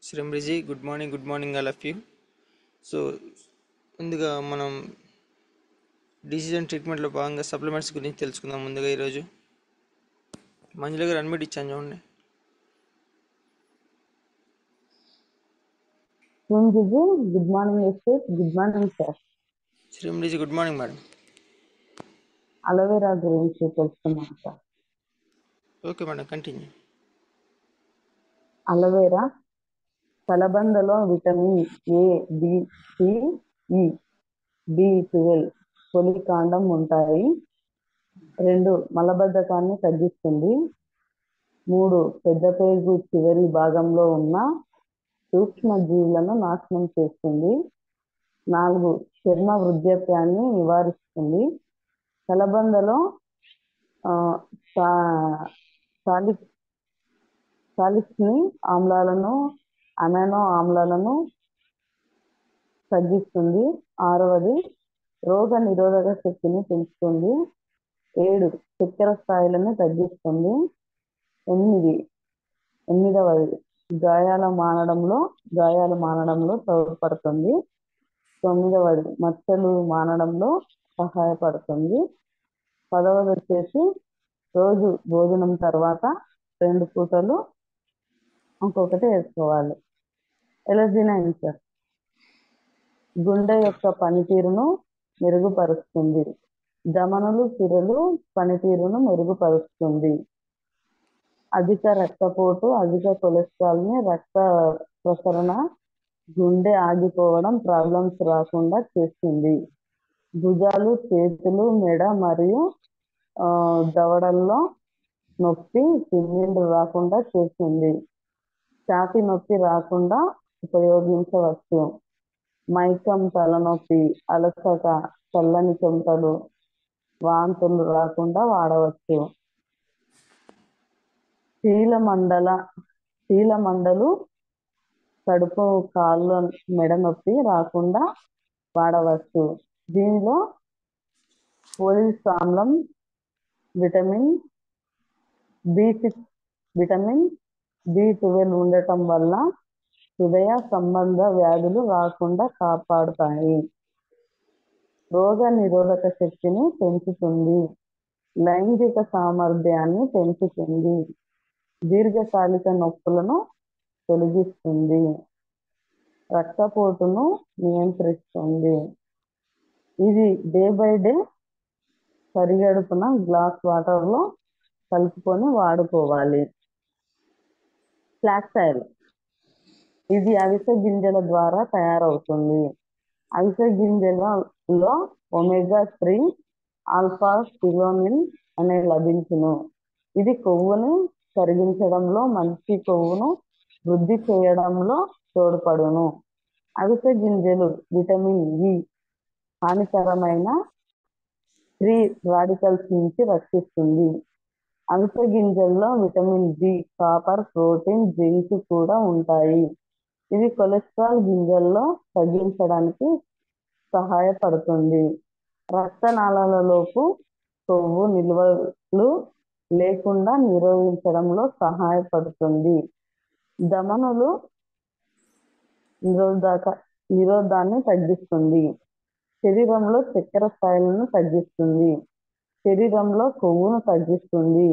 శ్రీమ్రిజీ good morning all of you. So ముందుగా మనం decision ట్రీట్మెంట్లో భాగంగా సప్లిమెంట్స్ గురించి తెలుసుకుందాం. ముందుగా ఈరోజు మంజుల గారు అడ్మిట్ ఇచ్చాను చూడండి. Good morning Yashwanth. Good morning sir. శ్రీమ్రిజీ గుడ్ మార్నింగ్ మేడం. అలోవెరా గురించి తెలుసుకున్నాం sir. Okay madam, continue. Aloe vera కలబందలో vitamin A, B, C, E, B12 పొలికాండం ఉంటాయి. 2 మలబద్ధకాన్ని తగ్గిస్తుంది. 3 పెద్ద పేగు చివరి భాగంలో ఉన్న సూక్ష్మ జీవులను నాశనం చేస్తుంది. 4 చర్మ వృద్ధాప్యాన్ని నివారిస్తుంది. కలబందలో సాలిసిలిక్ ఆమ్లాలను, అమైనో ఆమ్లాలను తగ్గిస్తుంది. 6వది రోగ నిరోధక శక్తిని పెంచుతుంది. 7 చక్కెర స్థాయిలను తగ్గిస్తుంది. 8వది గాయాలు మానడంలో తోడ్పడుతుంది. 9వది మచ్చలు మానడంలో సహాయపడుతుంది. 10వది వచ్చేసి రోజు భోజనం తర్వాత 2 పూటలు ఇంకొకటి వేసుకోవాలి. ఎలర్జీనైన్ సార్ గుండె యొక్క పనితీరును మెరుగుపరుస్తుంది. ధమనులు, సిరలు పనితీరును మెరుగుపరుస్తుంది. అధిక రక్తపోటు, అధిక కొలెస్ట్రాల్ ని, రక్త ప్రసరణ, గుండె ఆగిపోవడం ప్రాబ్లమ్స్ రాకుండా చేస్తుంది. భుజాలు, చేతులు, మెడ మరియు దవడల్లో నొప్పి, తిమ్మిళ్ళు రాకుండా చేస్తుంది. ఛాతీ నొప్పి రాకుండా ఉపయోగించవచ్చు. మైకం, తలనొప్పి, అలసట, చల్లని చెమటలు, వాంతులు రాకుండా వాడవచ్చు. చీలమండలు, కడుపు, కాళ్ళు, మెడ నొప్పి రాకుండా వాడవచ్చు. దీనిలో పోలిక్ ఆమ్లం, విటమిన్ B6, విటమిన్ B12 ఉండటం వల్ల హృదయ సంబంధ వ్యాధులు రాకుండా కాపాడుతాయి. రోగ నిరోధక శక్తిని పెంచుతుంది. లైంగిక సామర్థ్యాన్ని పెంచుతుంది. దీర్ఘకాలిక నొప్పులను తొలగిస్తుంది. రక్తపోటును నియంత్రిస్తుంది. ఇది డే బై డే పరిగడుపున గ్లాస్ వాటర్లో కలుపుకొని వాడుకోవాలి. ఫ్లాక్స్ ఆయిల్ ఇది అవిసె గింజల ద్వారా తయారవుతుంది. అవిసె గింజలలో ఒమేగా-3 ఆల్ఫా సిలోనిన్ అనే లభించును. ఇది కొవ్వును కరిగించడంలో, మంచి కొవ్వును వృద్ధి చేయడంలో తోడ్పడును. అవిసె గింజలు విటమిన్ E హానికరమైన ఫ్రీ రాడికల్స్ నుంచి రక్షిస్తుంది. అవిసె గింజల్లో vitamin B, copper, protein, zinc కూడా ఉంటాయి. ఇది కొలెస్ట్రాల్ గింజల్లో తగ్గించడానికి సహాయపడుతుంది. రక్తనాళాలలోపు కొవ్వు నిల్వలు లేకుండా నిరోధించడంలో సహాయపడుతుంది. ధమనులు నిరోధాన్ని తగ్గిస్తుంది. శరీరంలో చక్కెర స్థాయిలను తగ్గిస్తుంది. శరీరంలో కొవ్వును తగ్గిస్తుంది.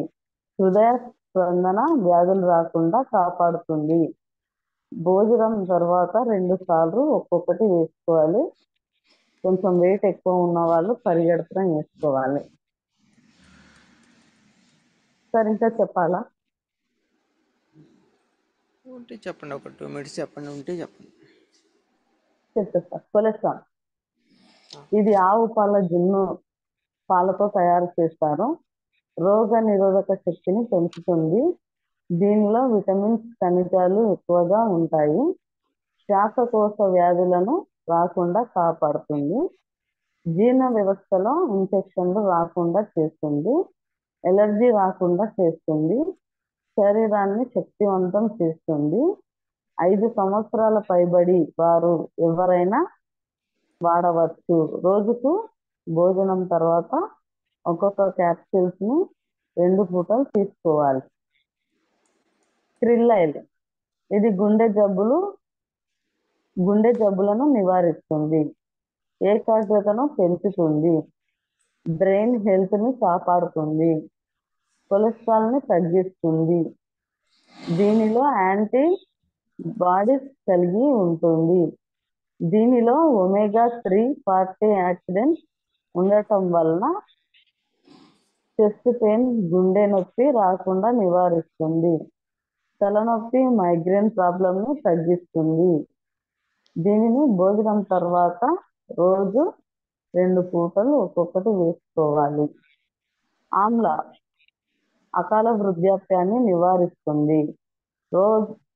హృదయ స్పందన వ్యాధులు రాకుండా కాపాడుతుంది. భోజనం తర్వాత 2 సార్లు ఒక్కొక్కటి వేసుకోవాలి. కొంచెం వెయిట్ ఎక్కువ ఉన్న వాళ్ళు పరిగెడుపున వేసుకోవాలి. సార్ ఇంకా చెప్పాలా? ఉంటే చెప్పండి, ఒక 2 minutes చెప్పండి. ఉంటే చెప్పండి. చెప్తా. కొలెస్ట్రాల్ ఇది ఆవు పాల జున్ను పాలతో తయారు చేస్తారు. రోగ నిరోధక శక్తిని పెంచుతుంది. దీనిలో విటమిన్స్, ఖనిజాలు ఎక్కువగా ఉంటాయి. శ్వాసకోశ వ్యాధులను రాకుండా కాపాడుతుంది. జీర్ణ వ్యవస్థలో ఇన్ఫెక్షన్లు రాకుండా చేస్తుంది. ఎలర్జీ రాకుండా చేస్తుంది. శరీరాన్ని శక్తివంతం చేస్తుంది. 5 సంవత్సరాల పైబడి వారు ఎవరైనా వాడవచ్చు. రోజుకు భోజనం తర్వాత ఒక్కొక్క క్యాప్సూల్స్ ని 2 పూటలు తీసుకోవాలి. క్రిల్ ఆయిల్ ఇది గుండె జబ్బులను నివారిస్తుంది, ఏకాగ్రతను పెంచుతుంది, బ్రెయిన్ హెల్త్ ని కాపాడుతుంది, కొలెస్ట్రాల్ ని తగ్గిస్తుంది. దీనిలో యాంటీ బాడీస్ కలిగి ఉంటుంది. దీనిలో ఒమేగా 3 ఫ్యాటీ యాసిడ్స్ ఉండటం వలన చెస్ట్ పెయిన్, గుండె నొప్పి రాకుండా నివారిస్తుంది. తలనొప్పి, మైగ్రేన్ ప్రాబ్లంను తగ్గిస్తుంది. దీనిని భోజనం తర్వాత రోజు 2 పూటలు ఒక్కొక్కటి వేసుకోవాలి. ఆమ్ల అకాల వృద్ధాప్యాన్ని నివారిస్తుంది,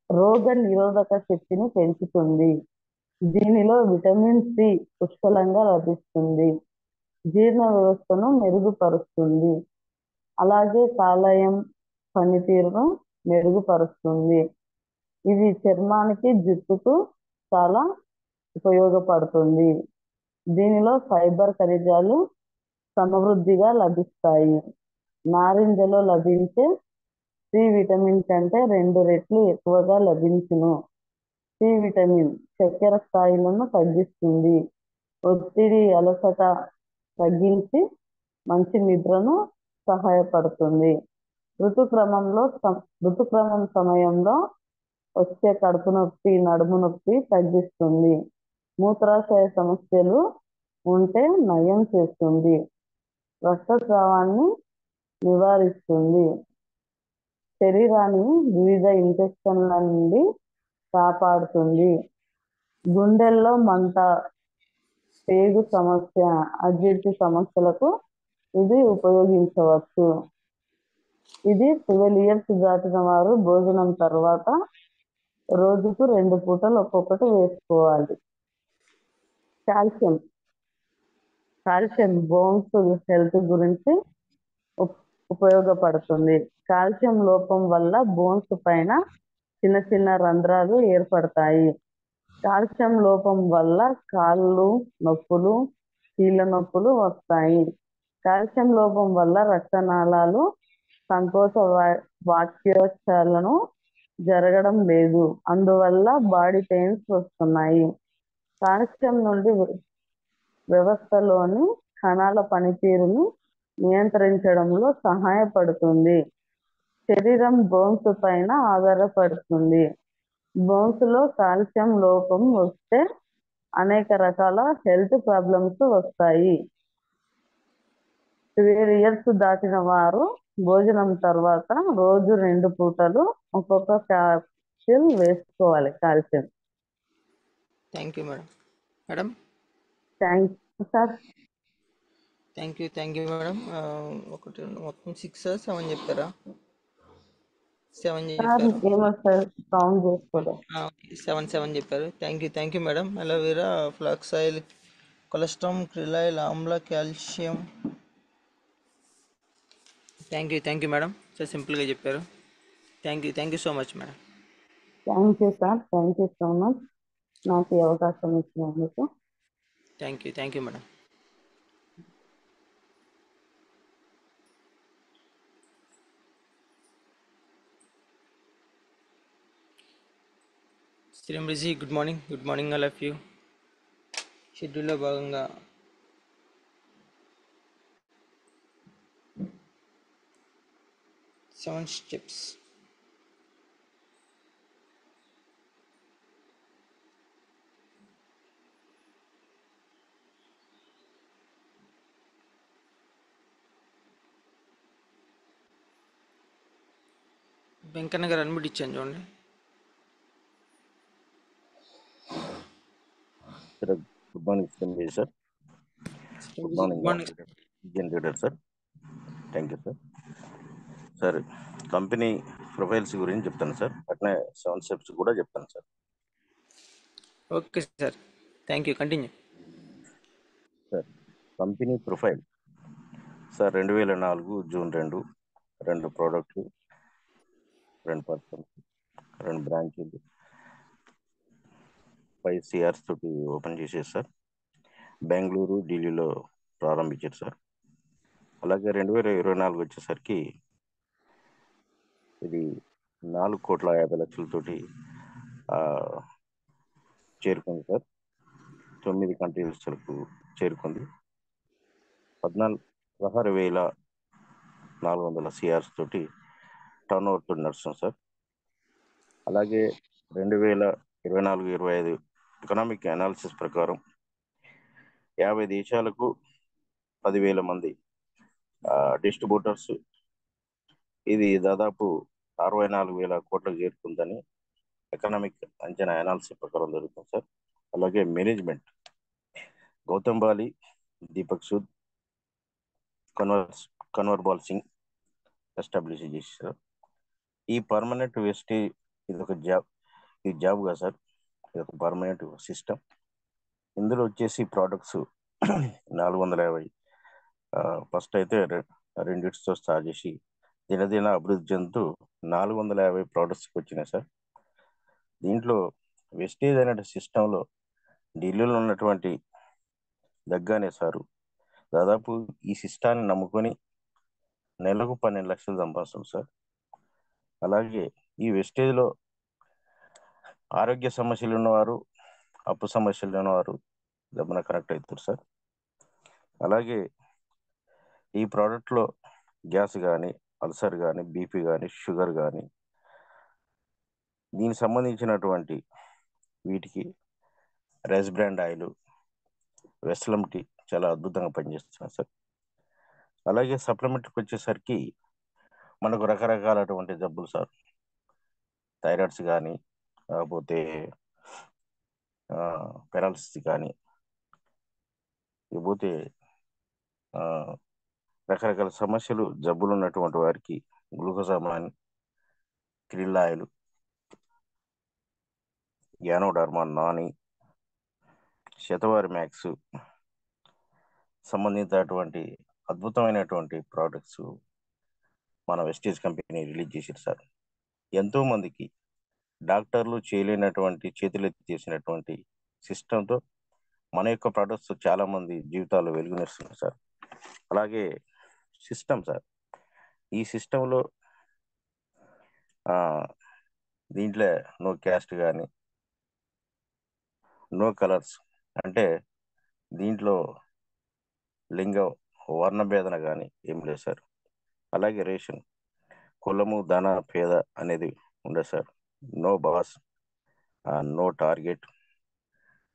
రోగ నిరోధక శక్తిని పెంచుతుంది. దీనిలో విటమిన్ సి పుష్కలంగా లభిస్తుంది, జీర్ణ వ్యవస్థను మెరుగుపరుస్తుంది, అలాగే కాలేయం పనితీరును మెరుగుపరుస్తుంది. ఇది చర్మానికి, జుట్టుకు చాలా ఉపయోగపడుతుంది. దీనిలో ఫైబర్ ఖనిజాలు సమృద్ధిగా లభిస్తాయి. నారింజలో లభించే సి విటమిన్ కంటే 2 రెట్లు ఎక్కువగా లభించును. సి విటమిన్ చక్కెర స్థాయిలను తగ్గిస్తుంది, ఒత్తిడి, అలసట తగ్గించి మంచి నిద్రను సహాయపడుతుంది. ఋతుక్రమం సమయంలో వచ్చే కడుపు నొప్పి, నడుము నొప్పి తగ్గిస్తుంది. మూత్రాశయ సమస్యలు ఉంటే నయం చేస్తుంది. రక్తస్రావాన్ని నివారిస్తుంది. శరీరాన్ని వివిధ ఇన్ఫెక్షన్ల నుండి కాపాడుతుంది. గుండెల్లో మంట, పేగు సమస్య, అజీర్తి సమస్యలకు ఇది ఉపయోగించవచ్చు. ఇది 12 ఇయర్స్ దాటిన వారు భోజనం తర్వాత రోజుకు 2 పూటలు ఒక్కొక్కటి వేసుకోవాలి. కాల్షియం బోన్స్ హెల్త్ గురించి ఉపయోగపడుతుంది. కాల్షియం లోపం వల్ల బోన్స్ పైన చిన్న చిన్న రంధ్రాలు ఏర్పడతాయి. కాల్షియం లోపం వల్ల కాళ్ళు నొప్పులు, కీళ్ళ నొప్పులు వస్తాయి. కాల్షియం లోపం వల్ల రక్తనాళాలు సంకోచ వాక్యోత్సలను జరగడం లేదు, అందువల్ల బాడీ పెయిన్స్ వస్తున్నాయి. కాల్షియం నుండి వ్యవస్థలోని కణాల పనితీరుని నియంత్రించడంలో సహాయపడుతుంది. శరీరం బోన్స్ పైన ఆధారపడుతుంది. బోన్స్ లో కాల్షియం లోపం వస్తే అనేక రకాల హెల్త్ ప్రాబ్లమ్స్ వస్తాయి. 12 ఇయర్స్ దాటిన వారు భోజనం తర్వాత రోజు 2 పూటలు ఒక్కొక్క క్యాప్సిల్ వేసుకోవాలి calcium. Thank you madam. Madam thank sir. Thank you madam. ఒకటి మొత్తం 6 or 7 చెప్పారా? 7 సార్ చెప్పారు. ఏమో సార్ కౌంట్ చేసుకోలేదు. 7 చెప్పారు. Thank you madam. Aloe vera, flax oil, cholesterol, krill oil, amla, calcium. Thank you madam. So సింపుల్గా చెప్పారు. Thank you so much madam. Thank you sir. Thank you so much నాకు ఈ అవకాశం ఇచ్చినందుకు. Thank you madam. శ్రీమృజి, good morning all of you. షెడ్యూల్లో భాగంగా seven steps. Venkanna గారు అడ్మిట్ ఇచ్చాను చూడండి. Good morning sir. Good morning Indian leader sir. Thank you sir. Sir company profiles గురించి చెప్తాను సార్, అట్లనే 7 స్టెప్స్ కూడా చెప్తాను sir. Okay sir, thank you. Continue sir. Company profile sir 2004 June 2 ప్రోడక్ట్లు, 2 persons, 2 బ్రాంచీలు, 5 CRs తోటి open చేసేది sir. Bengaluru, ఢిల్లీలో ప్రారంభించారు sir. అలాగే 2024 వచ్చేసరికి ఇది 4,50,00,000 తోటి చేరుకుంది సార్. 9 కంట్రీస్లకు చేరుకుంది. 16,400 CRs తోటి టర్న్ ఓవర్ తోటి నడుస్తుంది సార్. అలాగే 2024-25 ఎకనామిక్ అనాలిసిస్ ప్రకారం 50 దేశాలకు 10,000 మంది డిస్ట్రిబ్యూటర్స్, ఇది దాదాపు 64,000 కోట్లకు చేరుకుందని ఎకనామిక్ అంచనా అనాలిసిస్ ప్రకారం జరుగుతుంది సార్. అలాగే మేనేజ్మెంట్ గౌతమ్ బాలి, దీపక్ సూద్, కన్వర్బాల్ సింగ్ ఎస్టాబ్లిష్ చేశారు. ఈ పర్మనెంట్ వేస్టేజ్ ఇది ఒక జాబ్, ఇది జాబ్ కదా సార్, ఇది ఒక పర్మనెంట్ సిస్టమ్. ఇందులో వచ్చేసి ప్రోడక్ట్స్ 450 ఫస్ట్ అయితే రెండిటితో స్టార్ట్ చేసి దినదిన అభివృద్ధి చెందుతూ 450 ప్రోడక్ట్స్కి వచ్చినాయి సార్. దీంట్లో వెస్టేజ్ అనే సిస్టంలో ఢిల్లీలో ఉన్నటువంటి దగ్గానే సారు దాదాపు ఈ సిస్టాన్ని నమ్ముకొని నెలకు 12 లక్షలు సంపాదిస్తుంది సార్. అలాగే ఈ వెస్టేజ్లో ఆరోగ్య సమస్యలు ఉన్నవారు, అప్పు సమస్యలు ఉన్నవారు దెబ్బన కనెక్ట్ అవుతారు సార్. అలాగే ఈ ప్రోడక్ట్లో గ్యాస్ కానీ, అల్సర్ కానీ, బీపీ కానీ, షుగర్ కానీ, దీనికి సంబంధించినటువంటి వీటికి రైస్ బ్రాండ్ ఆయిల్, వెస్లం టీ చాలా అద్భుతంగా పనిచేస్తున్నాయి సార్. అలాగే సప్లిమెంట్కి వచ్చేసరికి మనకు రకరకాలటువంటి జబ్బులు సార్, థైరాయిడ్స్ కానీ, లేకపోతే పెరాలసిస్ కానీ, లేకపోతే రకరకాల సమస్యలు జబ్బులు ఉన్నటువంటి వారికి glucosamine, krill oil, ganoderma, noni, shatavari max సంబంధించినటువంటి అద్భుతమైనటువంటి ప్రోడక్ట్స్ మన వెస్టేజ్ కంపెనీ రిలీజ్ చేశారు సార్. ఎంతో మందికి డాక్టర్లు చేయలేనటువంటి చేతులెత్తి చేసినటువంటి సిస్టంతో మన యొక్క ప్రోడక్ట్స్ చాలా మంది జీవితాలు వెలుగునిస్తున్నాయి సార్. అలాగే సిస్టమ్ సార్, ఈ సిస్టంలో దీంట్లో నో క్యాస్ట్ కానీ, నో కలర్స్, అంటే దీంట్లో లింగ వర్ణభేదన కానీ ఏం లేదు సార్. అలాగే రేషన్, కులము, ధన, పేద అనేది ఉండదు sir. No boss, no target.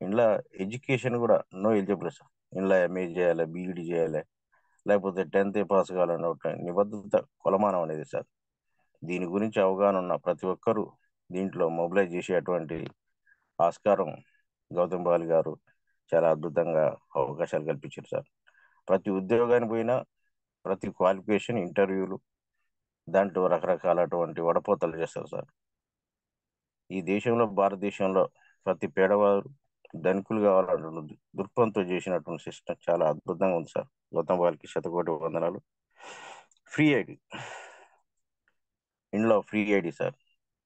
ఇంట్లో ఎడ్యుకేషన్ కూడా నో ఎలిజిబుల్ సార్. ఇంట్లో ఎంఏ చేయాలి, బీఈడి చేయాలి, లేకపోతే 10th పాస్ కావాలన్న నిబద్ధత, కొలమానం అనేది సార్. దీని గురించి అవగాహన ఉన్న ప్రతి ఒక్కరూ దీంట్లో మొబిలైజ్ చేసేటువంటి ఆస్కారం గౌతమ్ బాలి గారు చాలా అద్భుతంగా అవకాశాలు కల్పించారు సార్. ప్రతి ఉద్యోగానికి పోయినా ప్రతి క్వాలిఫికేషన్ ఇంటర్వ్యూలు దాంట్లో రకరకాలటువంటి వడపోతలు చేస్తారు సార్. ఈ దేశంలో, భారతదేశంలో ప్రతి పేదవారు ధనికులు కావాలన్నటువంటి దృక్పథంతో చేసినటువంటి సిస్టమ్ చాలా అద్భుతంగా ఉంది సార్. గౌతమ్ బాలికి శతకోటి వందనాలు. ఫ్రీ ఐడి, ఇంట్లో ఫ్రీ ఐడి సార్.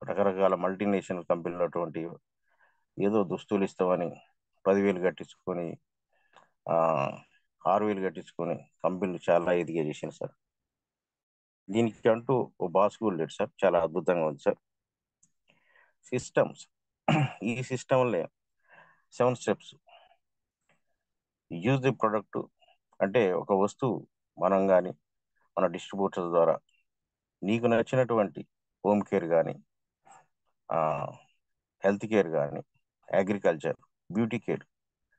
రకరకాల మల్టీనేషనల్ కంపెనీలు అటువంటి ఏదో దుస్తులు ఇస్తామని 10,000 కట్టించుకొని 6,000 కట్టించుకొని కంపెనీలు చాలా ఎదిగా చేసింది సార్. దీనికి అంటూ ఓ బాస్ కూడా లేడు సార్. చాలా అద్భుతంగా ఉంది సార్. సిస్టమ్స్, ఈ సిస్టంలో 7 స్టెప్స్. యూజ్ ది ప్రొడక్ట్, అంటే ఒక వస్తువు మనం కానీ మన డిస్ట్రిబ్యూటర్ ద్వారా నీకు నచ్చినటువంటి హోమ్ కేర్ కానీ, హెల్త్ కేర్ కానీ, అగ్రికల్చర్, బ్యూటీ కేర్,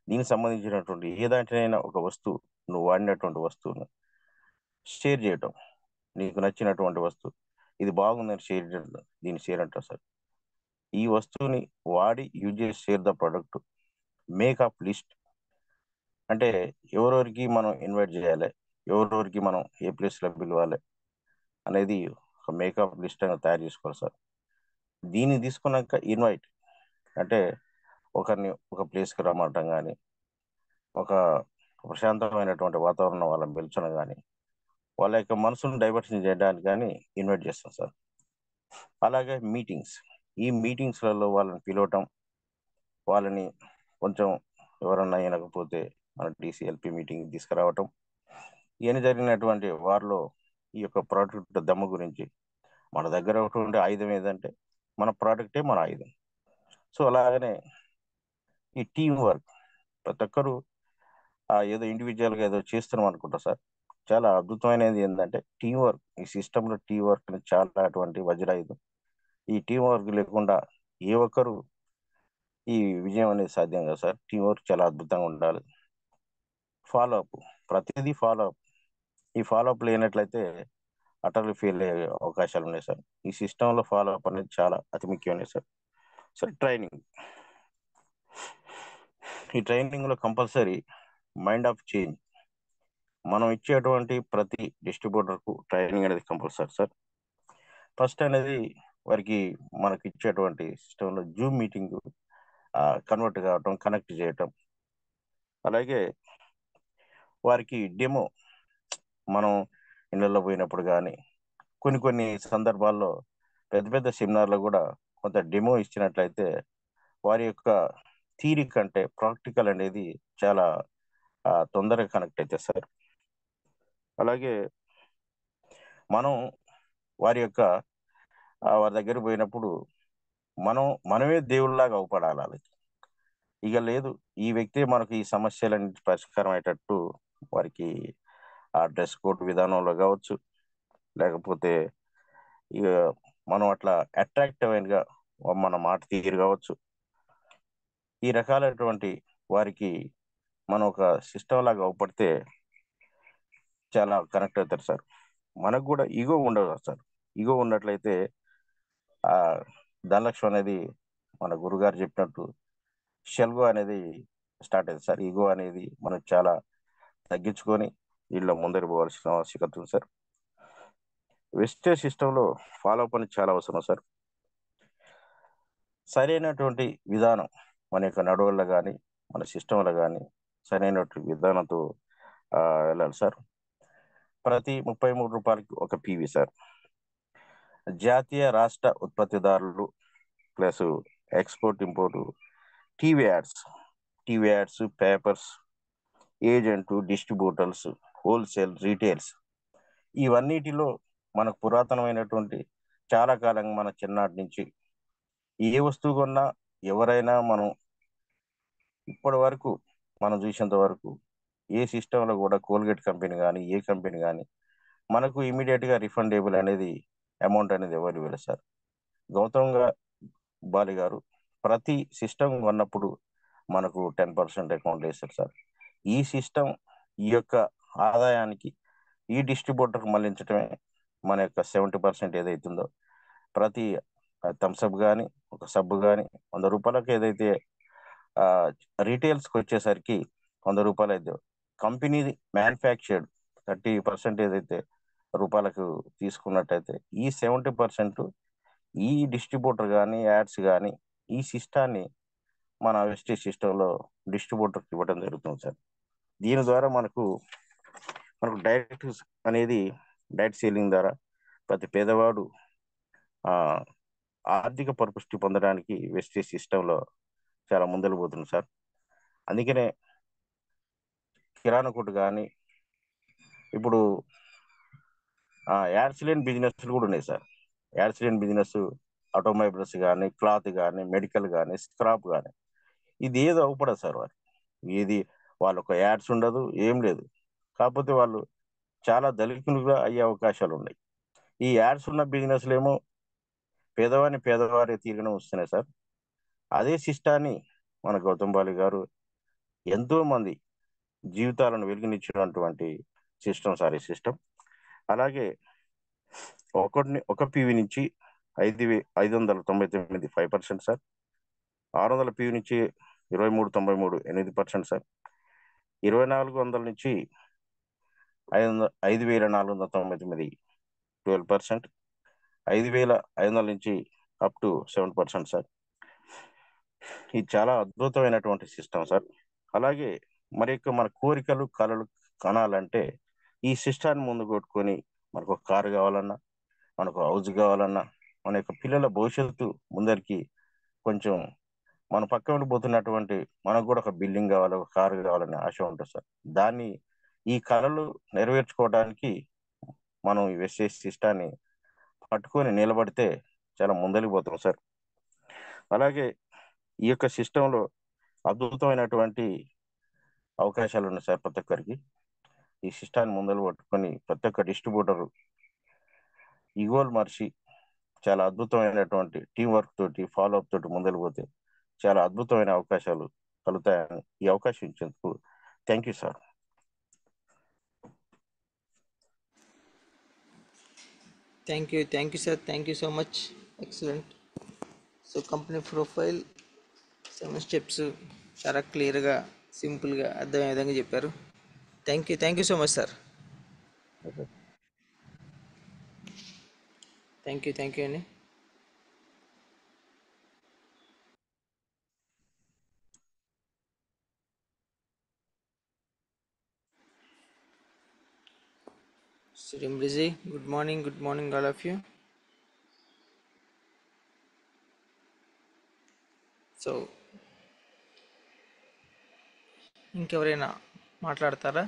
దీనికి సంబంధించినటువంటి ఏదాంటినైనా ఒక వస్తువు, నువ్వు వాడినటువంటి వస్తువును షేర్ చేయటం. నీకు నచ్చినటువంటి వస్తువు, ఇది బాగుందని షేర్ చేయడం, దీన్ని షేర్ అంటారు సార్. ఈ వస్తువుని వాడి యూజ్ చేసి share the product. Makeup list, అంటే ఎవరెవరికి మనం ఇన్వైట్ చేయాలి, ఎవరెవరికి మనం ఏ ప్లేస్లో పిలవాలి అనేది ఒక మేకప్ లిస్ట్ అనేది తయారు చేసుకోవాలి సార్. దీన్ని తీసుకున్నాక ఇన్వైట్, అంటే ఒకరిని ఒక ప్లేస్కి రమ్మటం కానీ, ఒక ప్రశాంతమైనటువంటి వాతావరణం వాళ్ళని పిలిచడం కానీ, వాళ్ళ యొక్క మనసును డైవర్షన్ చేయడానికి కానీ ఇన్వైట్ చేస్తాం సార్. అలాగే మీటింగ్స్, ఈ మీటింగ్స్లలో వాళ్ళని పిలవటం, వాళ్ళని కొంచెం ఎవరన్నా అయినకపోతే మన DCLP మీటింగ్ తీసుకురావటం, ఇవన్నీ జరిగినటువంటి వారిలో ఈ యొక్క ప్రోడక్ట్ దమ్ము గురించి, మన దగ్గర ఉన్నటువంటి ఆయుధం ఏదంటే మన ప్రోడక్టే మన ఆయుధం. సో అలాగనే ఈ టీం వర్క్, ప్రతి ఒక్కరు ఏదో ఇండివిజువల్గా ఏదో చేస్తున్నాం అనుకుంటా సార్. చాలా అద్భుతమైనది ఏంటంటే టీం వర్క్. ఈ సిస్టంలో టీం వర్క్ చాలా అటువంటి వజ్రాయుధం. ఈ టీం వర్క్ లేకుండా ఏ ఒక్కరు ఈ విజయం అనేది సాధ్యం కాదు సార్. టీం వర్క్ చాలా అద్భుతంగా ఉండాలి. ఫాలో అప్, ప్రతిదీ ఫాలో అప్. ఈ ఫాలో అప్ లేనట్లయితే అటర్లీ ఫెయిల్ అయ్యే అవకాశాలు ఉన్నాయి సార్. ఈ సిస్టంలో ఫాలో అప్ అనేది చాలా అతి ముఖ్యమైనది సార్. సార్ ట్రైనింగ్, ఈ ట్రైనింగ్లో కంపల్సరీ మైండ్ ఆఫ్ చేంజ్. మనం ఇచ్చేటువంటి ప్రతి డిస్ట్రిబ్యూటర్కు ట్రైనింగ్ అనేది కంపల్సరీ సార్. ఫస్ట్ అనేది వారికి మనకి ఇచ్చేటువంటి సిస్టంలో జూమ్ మీటింగ్ కన్వర్ట్ కావటం, కనెక్ట్ చేయటం. అలాగే వారికి డెమో, మనం ఇళ్ళల్లో పోయినప్పుడు కానీ కొన్ని సందర్భాల్లో పెద్ద పెద్ద సెమినార్లో కూడా కొంత డెమో ఇచ్చినట్లయితే వారి యొక్క థియరీ కంటే ప్రాక్టికల్ అనేది చాలా తొందరగా కనెక్ట్ అవుతుంది సార్. అలాగే మనం వారి దగ్గర పోయినప్పుడు మనమే దేవుళ్ళలాగా అవపడాలి వాళ్ళకి. ఇక లేదు, ఈ వ్యక్తి మనకు ఈ సమస్యలన్నిటి పరిష్కారం అయ్యేటట్టు వారికి ఆ డ్రెస్ కోడ్ విధానంలో కావచ్చు, లేకపోతే ఇక మనం అట్లా అట్రాక్టివ్ అయినగా మన మాట తీరు కావచ్చు, ఈ రకాలైనటువంటి వారికి మనం ఒక సిస్టమ్ లాగా అవపడితే చాలా కనెక్ట్ అవుతారు సార్. మనకు కూడా ఈగో ఉండదు సార్. ఈగో ఉన్నట్లయితే ఆ ధనలక్ష్మి అనేది మన గురుగారు చెప్పినట్టు షెల్గో అనేది స్టార్ట్ అయింది సార్. ఈగో అనేది మనం చాలా తగ్గించుకొని వీళ్ళ ముందరి పోవాల్సిన ఆవశ్యకత ఉంది సార్. వెస్టేజ్ సిస్టంలో ఫాలో అప్ అనేది చాలా అవసరం సార్. సరైనటువంటి విధానం మన యొక్క నడవల్లో కానీ మన సిస్టంలో కానీ సరైనటువంటి విధానంతో వెళ్ళాలి సార్. ప్రతి 33 రూపాయలకి ఒక పీవీ సార్. జాతీయ రాష్ట్ర ఉత్పత్తిదారులు plus export import, TV ads, papers, agent, distributors, wholesale, retails, ఇవన్నిటిలో మనకు పురాతనమైనటువంటి చాలా కాలంగా మన చిన్నటి నుంచి ఏ వస్తువు కొన్నా ఎవరైనా మనం ఇప్పటి వరకు మనం చూసేంత వరకు ఏ సిస్టంలో కూడా కోల్గేట్ కంపెనీ కానీ ఏ కంపెనీ కానీ మనకు ఇమీడియట్గా రిఫండేబుల్ అనేది అమౌంట్ అనేది ఎవరు ఇవ్వలేదు సార్. గౌతమ్ బాలి గారు ప్రతి సిస్టమ్ కొన్నప్పుడు మనకు 10% అకౌంట్ వేస్తారు సార్. ఈ సిస్టమ్ ఈ యొక్క ఆదాయానికి ఈ డిస్ట్రిబ్యూటర్ మళ్లించడమే మన యొక్క 70% ఏదైతుందో, ప్రతి థమ్స్అప్ కానీ ఒక సబ్బు కానీ 100 రూపాయలకు ఏదైతే రీటైల్స్కి వచ్చేసరికి 100 రూపాయలు అయితే కంపెనీ మ్యానుఫ్యాక్చర్డ్ 30% ఏదైతే రూపాయలకు తీసుకున్నట్టయితే ఈ 70% ఈ డిస్ట్రిబ్యూటర్ కానీ యాడ్స్ కానీ ఈ సిస్టాన్ని మన వెస్టేజ్ సిస్టంలో డిస్ట్రిబ్యూటర్కి ఇవ్వడం జరుగుతుంది సార్. దీని ద్వారా మనకు డైరెక్ట్ అనేది డైరెక్ట్ సేలింగ్ ద్వారా ప్రతి పేదవాడు ఆర్థిక పరిపుష్టి పొందడానికి వెస్టేజ్ సిస్టంలో చాలా ముందలు పోతుంది సార్. అందుకనే కిరాణా కొట్టు కానీ ఇప్పుడు యాడ్స్ లేని బిజినెస్లు కూడా ఉన్నాయి సార్. యాడ్స్ లేని బిజినెస్ ఆటోమొబైల్స్ కానీ, క్లాత్ కానీ, మెడికల్ కానీ, స్క్రాప్ కానీ, ఇది ఏదో అవపడదు సార్. ఇది వాళ్ళొక యాడ్స్ ఉండదు, ఏం లేదు. కాకపోతే వాళ్ళు చాలా దళితులుగా అయ్యే అవకాశాలు ఉన్నాయి. ఈ యాడ్స్ ఉన్న బిజినెస్లు ఏమో పేదవారి తీరుగానే వస్తున్నాయి సార్. అదే సిస్టాన్ని మన గౌతమ్ బాలి గారు ఎంతో మంది జీవితాలను వెలుగునిచ్చినటువంటి సిస్టమ్ సార్ ఈ సిస్టమ్. అలాగే ఒక పీవీ నుంచి 599 5% సార్. 600 పీవీ నుంచి 2393 8% సార్. 2400 నుంచి 5499 12%. 5500 నుంచి అప్ టు 7% సార్. ఇది చాలా అద్భుతమైనటువంటి సిస్టమ్ సార్. అలాగే మన కోరికలు కళలు కనాలంటే ఈ సిస్టాన్ని ముందు కొట్టుకొని మనకు ఒక కారు కావాలన్నా, మనకు హౌస్ కావాలన్నా, మన యొక్క పిల్లల భవిష్యత్తు ముందరికి కొంచెం మన పక్క ఉండిపోతున్నటువంటి మనకు కూడా ఒక బిల్డింగ్ కావాలి, ఒక కారు కావాలనే ఆశ ఉంటుంది సార్. దాన్ని ఈ కళలు నెరవేర్చుకోవడానికి మనం ఈ వెస్టేజ్ సిస్టాన్ని పట్టుకొని నిలబడితే చాలా ముందరికి పోతాం సార్. అలాగే ఈ యొక్క సిస్టంలో అద్భుతమైనటువంటి అవకాశాలు ఉన్నాయి సార్. ప్రతి ఒక్కరికి ఈ సిస్టాన్ని ముందలు పట్టుకొని ప్రతి ఒక్క డిస్ట్రిబ్యూటర్ ఈగోలు మర్చి చాలా అద్భుతమైనటువంటి టీం వర్క్ తోటి ఫాలో అప్ తోటి ముందలు పోతే చాలా అద్భుతమైన అవకాశాలు కలుగుతాయని ఈ అవకాశం ఇచ్చేందుకు thank you sir. Thank you sir, thank you so much, excellent. So company profile 7 steps చాలా క్లియర్గా సింపుల్గా అర్థమయ్యే విధంగా చెప్పారు. Thank you so much sir. Thank you అండి. Rimrizi, good morning all of you. So ఇంకెవరైనా మాట్లాడతారా?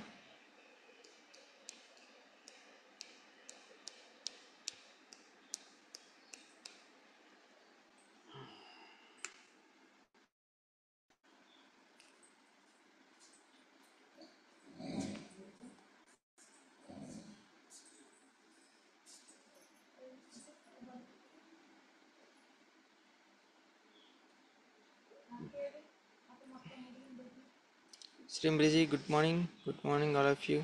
Rimrizi, good morning all of you.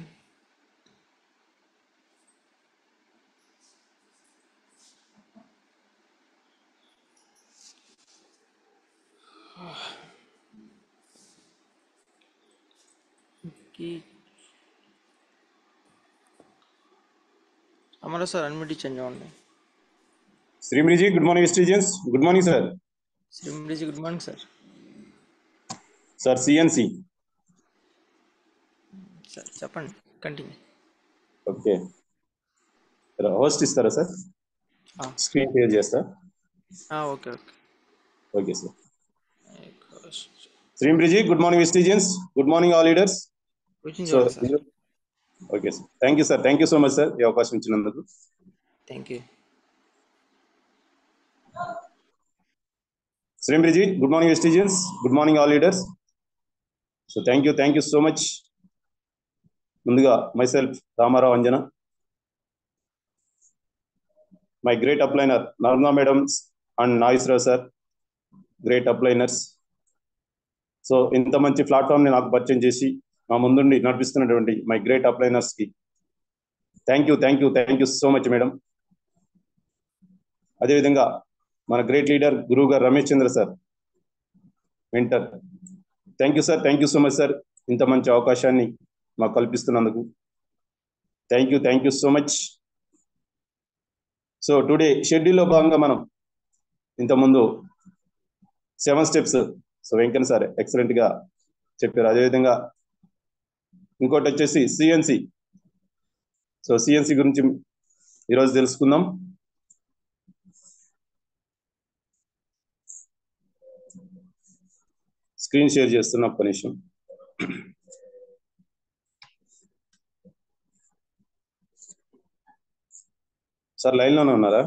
हमारा सर अनम्यूट चेंज होने. Srimriji, good morning, students. Good morning, sir. Srimriji, good morning, sir. Sir, CNC. Sir, చెప్పండి, continue. Okay, host ఇస్తారా sir? Screen share చేస్తా. Okay. Okay sir. Srimriji, good morning, students. Good morning, all leaders. Okay sir, thank you sir, thank you so much sir ఈ అవకాశం ఇచ్చినందుకు. Thank you. Srimriji, good morning, students. Good morning, all leaders. So thank you so much. ముందుగా myself Ramarao Anjana, my great upliner Narmada madam and Nageswararao sir, great upliners. So ఇంత మంచి platform ని నాకు పరిచయం చేసి మా ముందుండి నడిపిస్తున్నటువంటి మై గ్రేట్ అప్లైనర్స్ కి thank you so much madam. అదేవిధంగా మన గ్రేట్ లీడర్ గురువు గారు Ramesh Chandra sir, mentor, thank you so much sir ఇంత మంచి అవకాశాన్ని మాకు కల్పిస్తున్నందుకు. Thank you so much. So today షెడ్యూల్లో భాగంగా మనం ఇంతకుముందు 7 steps so Venkanna sir excellent గా చెప్పారు. అదేవిధంగా ఇంకోటి వచ్చేసి సిఎన్సి. సో సిఎన్సి గురించి ఈరోజు తెలుసుకుందాం. స్క్రీన్ షేర్ చేస్తున్నా, ఒక్క నిమిషం. సార్ లైన్లోనే ఉన్నారా?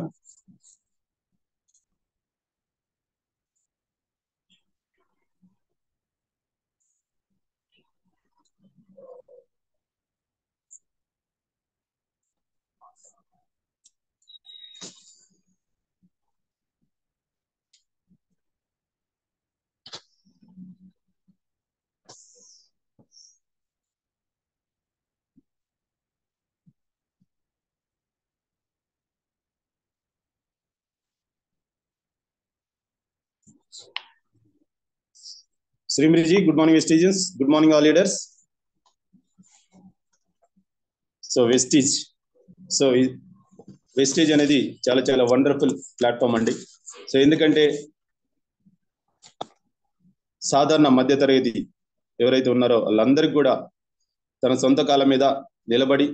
Srimriji, good morning, Vestiges. Good morning, all leaders. So Vestige. So Vestige అనేది చాలా వండర్ఫుల్ ప్లాట్ఫామ్ అండి. సో ఎందుకంటే సాధారణ మధ్యతరగతి ఎవరైతే ఉన్నారో వాళ్ళందరికీ కూడా తన సొంత కాలం మీద నిలబడి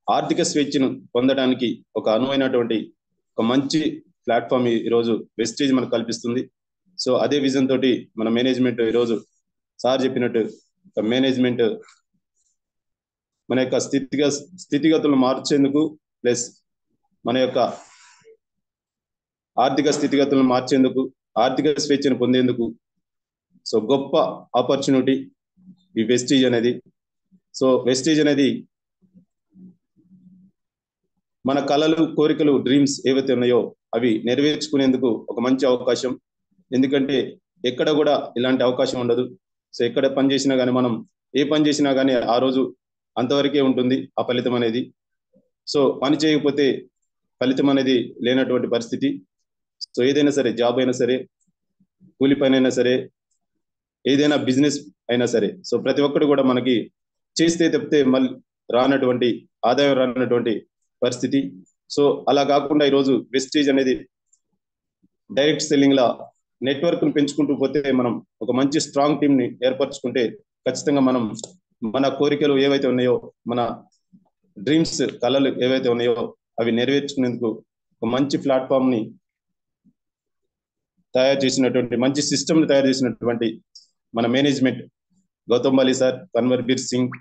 ఆర్థిక స్వేచ్ఛను పొందడానికి ఒక అనువైనటువంటి ఒక మంచి ప్లాట్ఫామ్ ఈరోజు వెస్టేజ్ మనకు కల్పిస్తుంది. సో అదే విజన్ తోటి మన మేనేజ్మెంట్ ఈరోజు సార్ చెప్పినట్టు మేనేజ్మెంట్ మన యొక్క స్థితిగతులను మార్చేందుకు ప్లస్ మన యొక్క ఆర్థిక స్థితిగతులను మార్చేందుకు ఆర్థిక స్వేచ్ఛను పొందేందుకు సో గొప్ప ఆపర్చునిటీ ఈ వెస్టీజ్ అనేది. సో వెస్టీజ్ అనేది మన కళలు, కోరికలు, డ్రీమ్స్ ఏవైతే ఉన్నాయో అవి నెరవేర్చుకునేందుకు ఒక మంచి అవకాశం. ఎందుకంటే ఎక్కడ కూడా ఇలాంటి అవకాశం ఉండదు. సో ఎక్కడ పని చేసినా కానీ, మనం ఏ పని చేసినా కానీ ఆ రోజు అంతవరకే ఉంటుంది ఆ ఫలితం అనేది. సో పని చేయకపోతే ఫలితం అనేది లేనటువంటి పరిస్థితి. సో ఏదైనా సరే, జాబ్ అయినా సరే, కూలి పని అయినా సరే, ఏదైనా బిజినెస్ అయినా సరే, సో ప్రతి ఒక్కరు కూడా మనకి చేస్తే తప్పితే మళ్ళీ రానటువంటి ఆదాయం రానటువంటి పరిస్థితి. సో అలా కాకుండా ఈరోజు వెస్టీజ్ అనేది డైరెక్ట్ సెల్లింగ్ లా నెట్వర్క్ ను పెంచుకుంటూ పోతే, మనం ఒక మంచి స్ట్రాంగ్ టీమ్ ని ఏర్పరచుకుంటే ఖచ్చితంగా మనం మన కోరికలు ఏవైతే ఉన్నాయో, మన డ్రీమ్స్, కళలు ఏవైతే ఉన్నాయో అవి నెరవేర్చుకునేందుకు ఒక మంచి ప్లాట్ఫామ్ ని తయారు చేసినటువంటి, మంచి సిస్టమ్ ని తయారు చేసినటువంటి మన management, Gautam Bali sir, Kanwar Bir Singh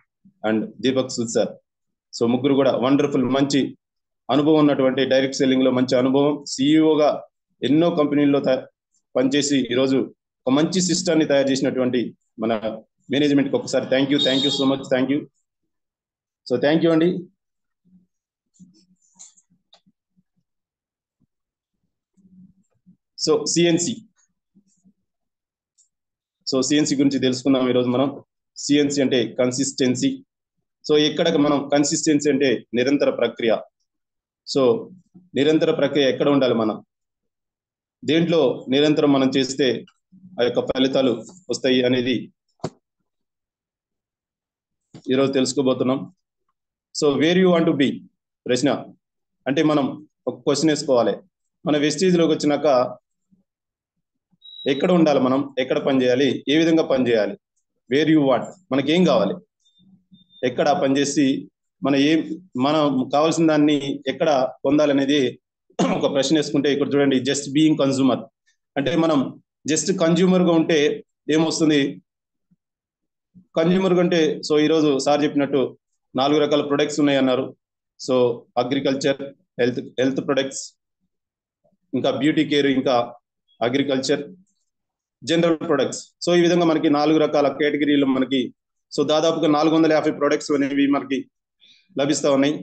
and Deepak Sood sir. So ముగ్గురు కూడా వండర్ఫుల్, మంచి అనుభవం ఉన్నటువంటి, డైరెక్ట్ సెల్లింగ్ లో మంచి అనుభవం, సిఇఓగా ఎన్నో కంపెనీల్లో పనిచేసి ఈరోజు ఒక మంచి సిస్టాన్ని తయారు చేసినటువంటి మన మేనేజ్మెంట్ కి ఒకసారి thank you so much, thank you. So thank you అండి. సో సిఎన్సి గురించి తెలుసుకుందాం ఈరోజు మనం. సిఎన్సి అంటే కన్సిస్టెన్సీ. సో ఇక్కడ మనం కన్సిస్టెన్సీ అంటే నిరంతర ప్రక్రియ. సో నిరంతర ప్రక్రియ ఎక్కడ ఉండాలి, మనం దేంట్లో నిరంతరం మనం చేస్తే ఆ యొక్క ఫలితాలు వస్తాయి అనేది ఈరోజు తెలుసుకోబోతున్నాం. So where you want to be ప్రశ్న అంటే మనం ఒక క్వశ్చన్ వేసుకోవాలి. మన వెస్టీజ్లోకి వచ్చినాక ఎక్కడ ఉండాలి, మనం ఎక్కడ పని చేయాలి, ఏ విధంగా పని చేయాలి, వేర్ యూ వాంట్, మనకేం కావాలి, ఎక్కడ పనిచేసి మనం కావాల్సిన దాన్ని ఎక్కడ పొందాలనేది ఒక ప్రశ్న వేసుకుంటే, ఇక్కడ చూడండి, జస్ట్ బీయింగ్ కన్జ్యూమర్ అంటే మనం జస్ట్ కన్జ్యూమర్ గా ఉంటే ఏమొస్తుంది, కన్జ్యూమర్ కంటే. సో ఈరోజు సార్ చెప్పినట్టు 4 రకాల ప్రొడక్ట్స్ ఉన్నాయి అన్నారు. సో అగ్రికల్చర్, హెల్త్ ప్రొడక్ట్స్, ఇంకా బ్యూటీ కేర్, ఇంకా అగ్రికల్చర్, జనరల్ ప్రొడక్ట్స్. సో ఈ విధంగా మనకి 4 రకాల కేటగిరీలు మనకి, సో దాదాపుగా 450 ప్రొడక్ట్స్ అనేవి మనకి లభిస్తా ఉన్నాయి.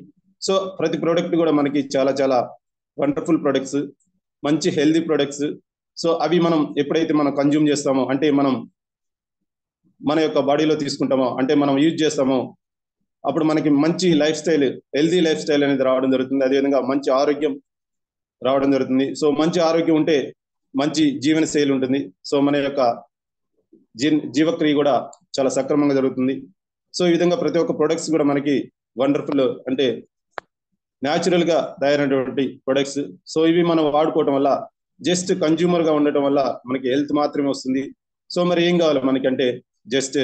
సో ప్రతి ప్రోడక్ట్ కూడా మనకి చాలా చాలా వండర్ఫుల్ ప్రొడక్ట్స్, మంచి హెల్దీ ప్రొడక్ట్స్. సో అవి మనం ఎప్పుడైతే మనం కన్జ్యూమ్ చేస్తామో, అంటే మనం మన యొక్క బాడీలో తీసుకుంటామో, అంటే మనం యూజ్ చేస్తామో, అప్పుడు మనకి మంచి life style, healthy life style అనేది రావడం జరుగుతుంది. అదేవిధంగా మంచి ఆరోగ్యం రావడం జరుగుతుంది. సో మంచి ఆరోగ్యం ఉంటే మంచి జీవన శైలి ఉంటుంది. సో మన యొక్క జీవక్రియ కూడా చాలా సక్రమంగా జరుగుతుంది. సో ఈ విధంగా ప్రతి ఒక్క ప్రొడక్ట్స్ కూడా మనకి వండర్ఫుల్, అంటే న్యాచురల్ గా తయారైనటువంటి ప్రొడక్ట్స్. సో ఇవి మనం వాడుకోవటం వల్ల, జస్ట్ కన్జ్యూమర్ గా ఉండటం వల్ల మనకి హెల్త్ మాత్రమే వస్తుంది. సో మరి ఏం కావాలి మనకంటే, just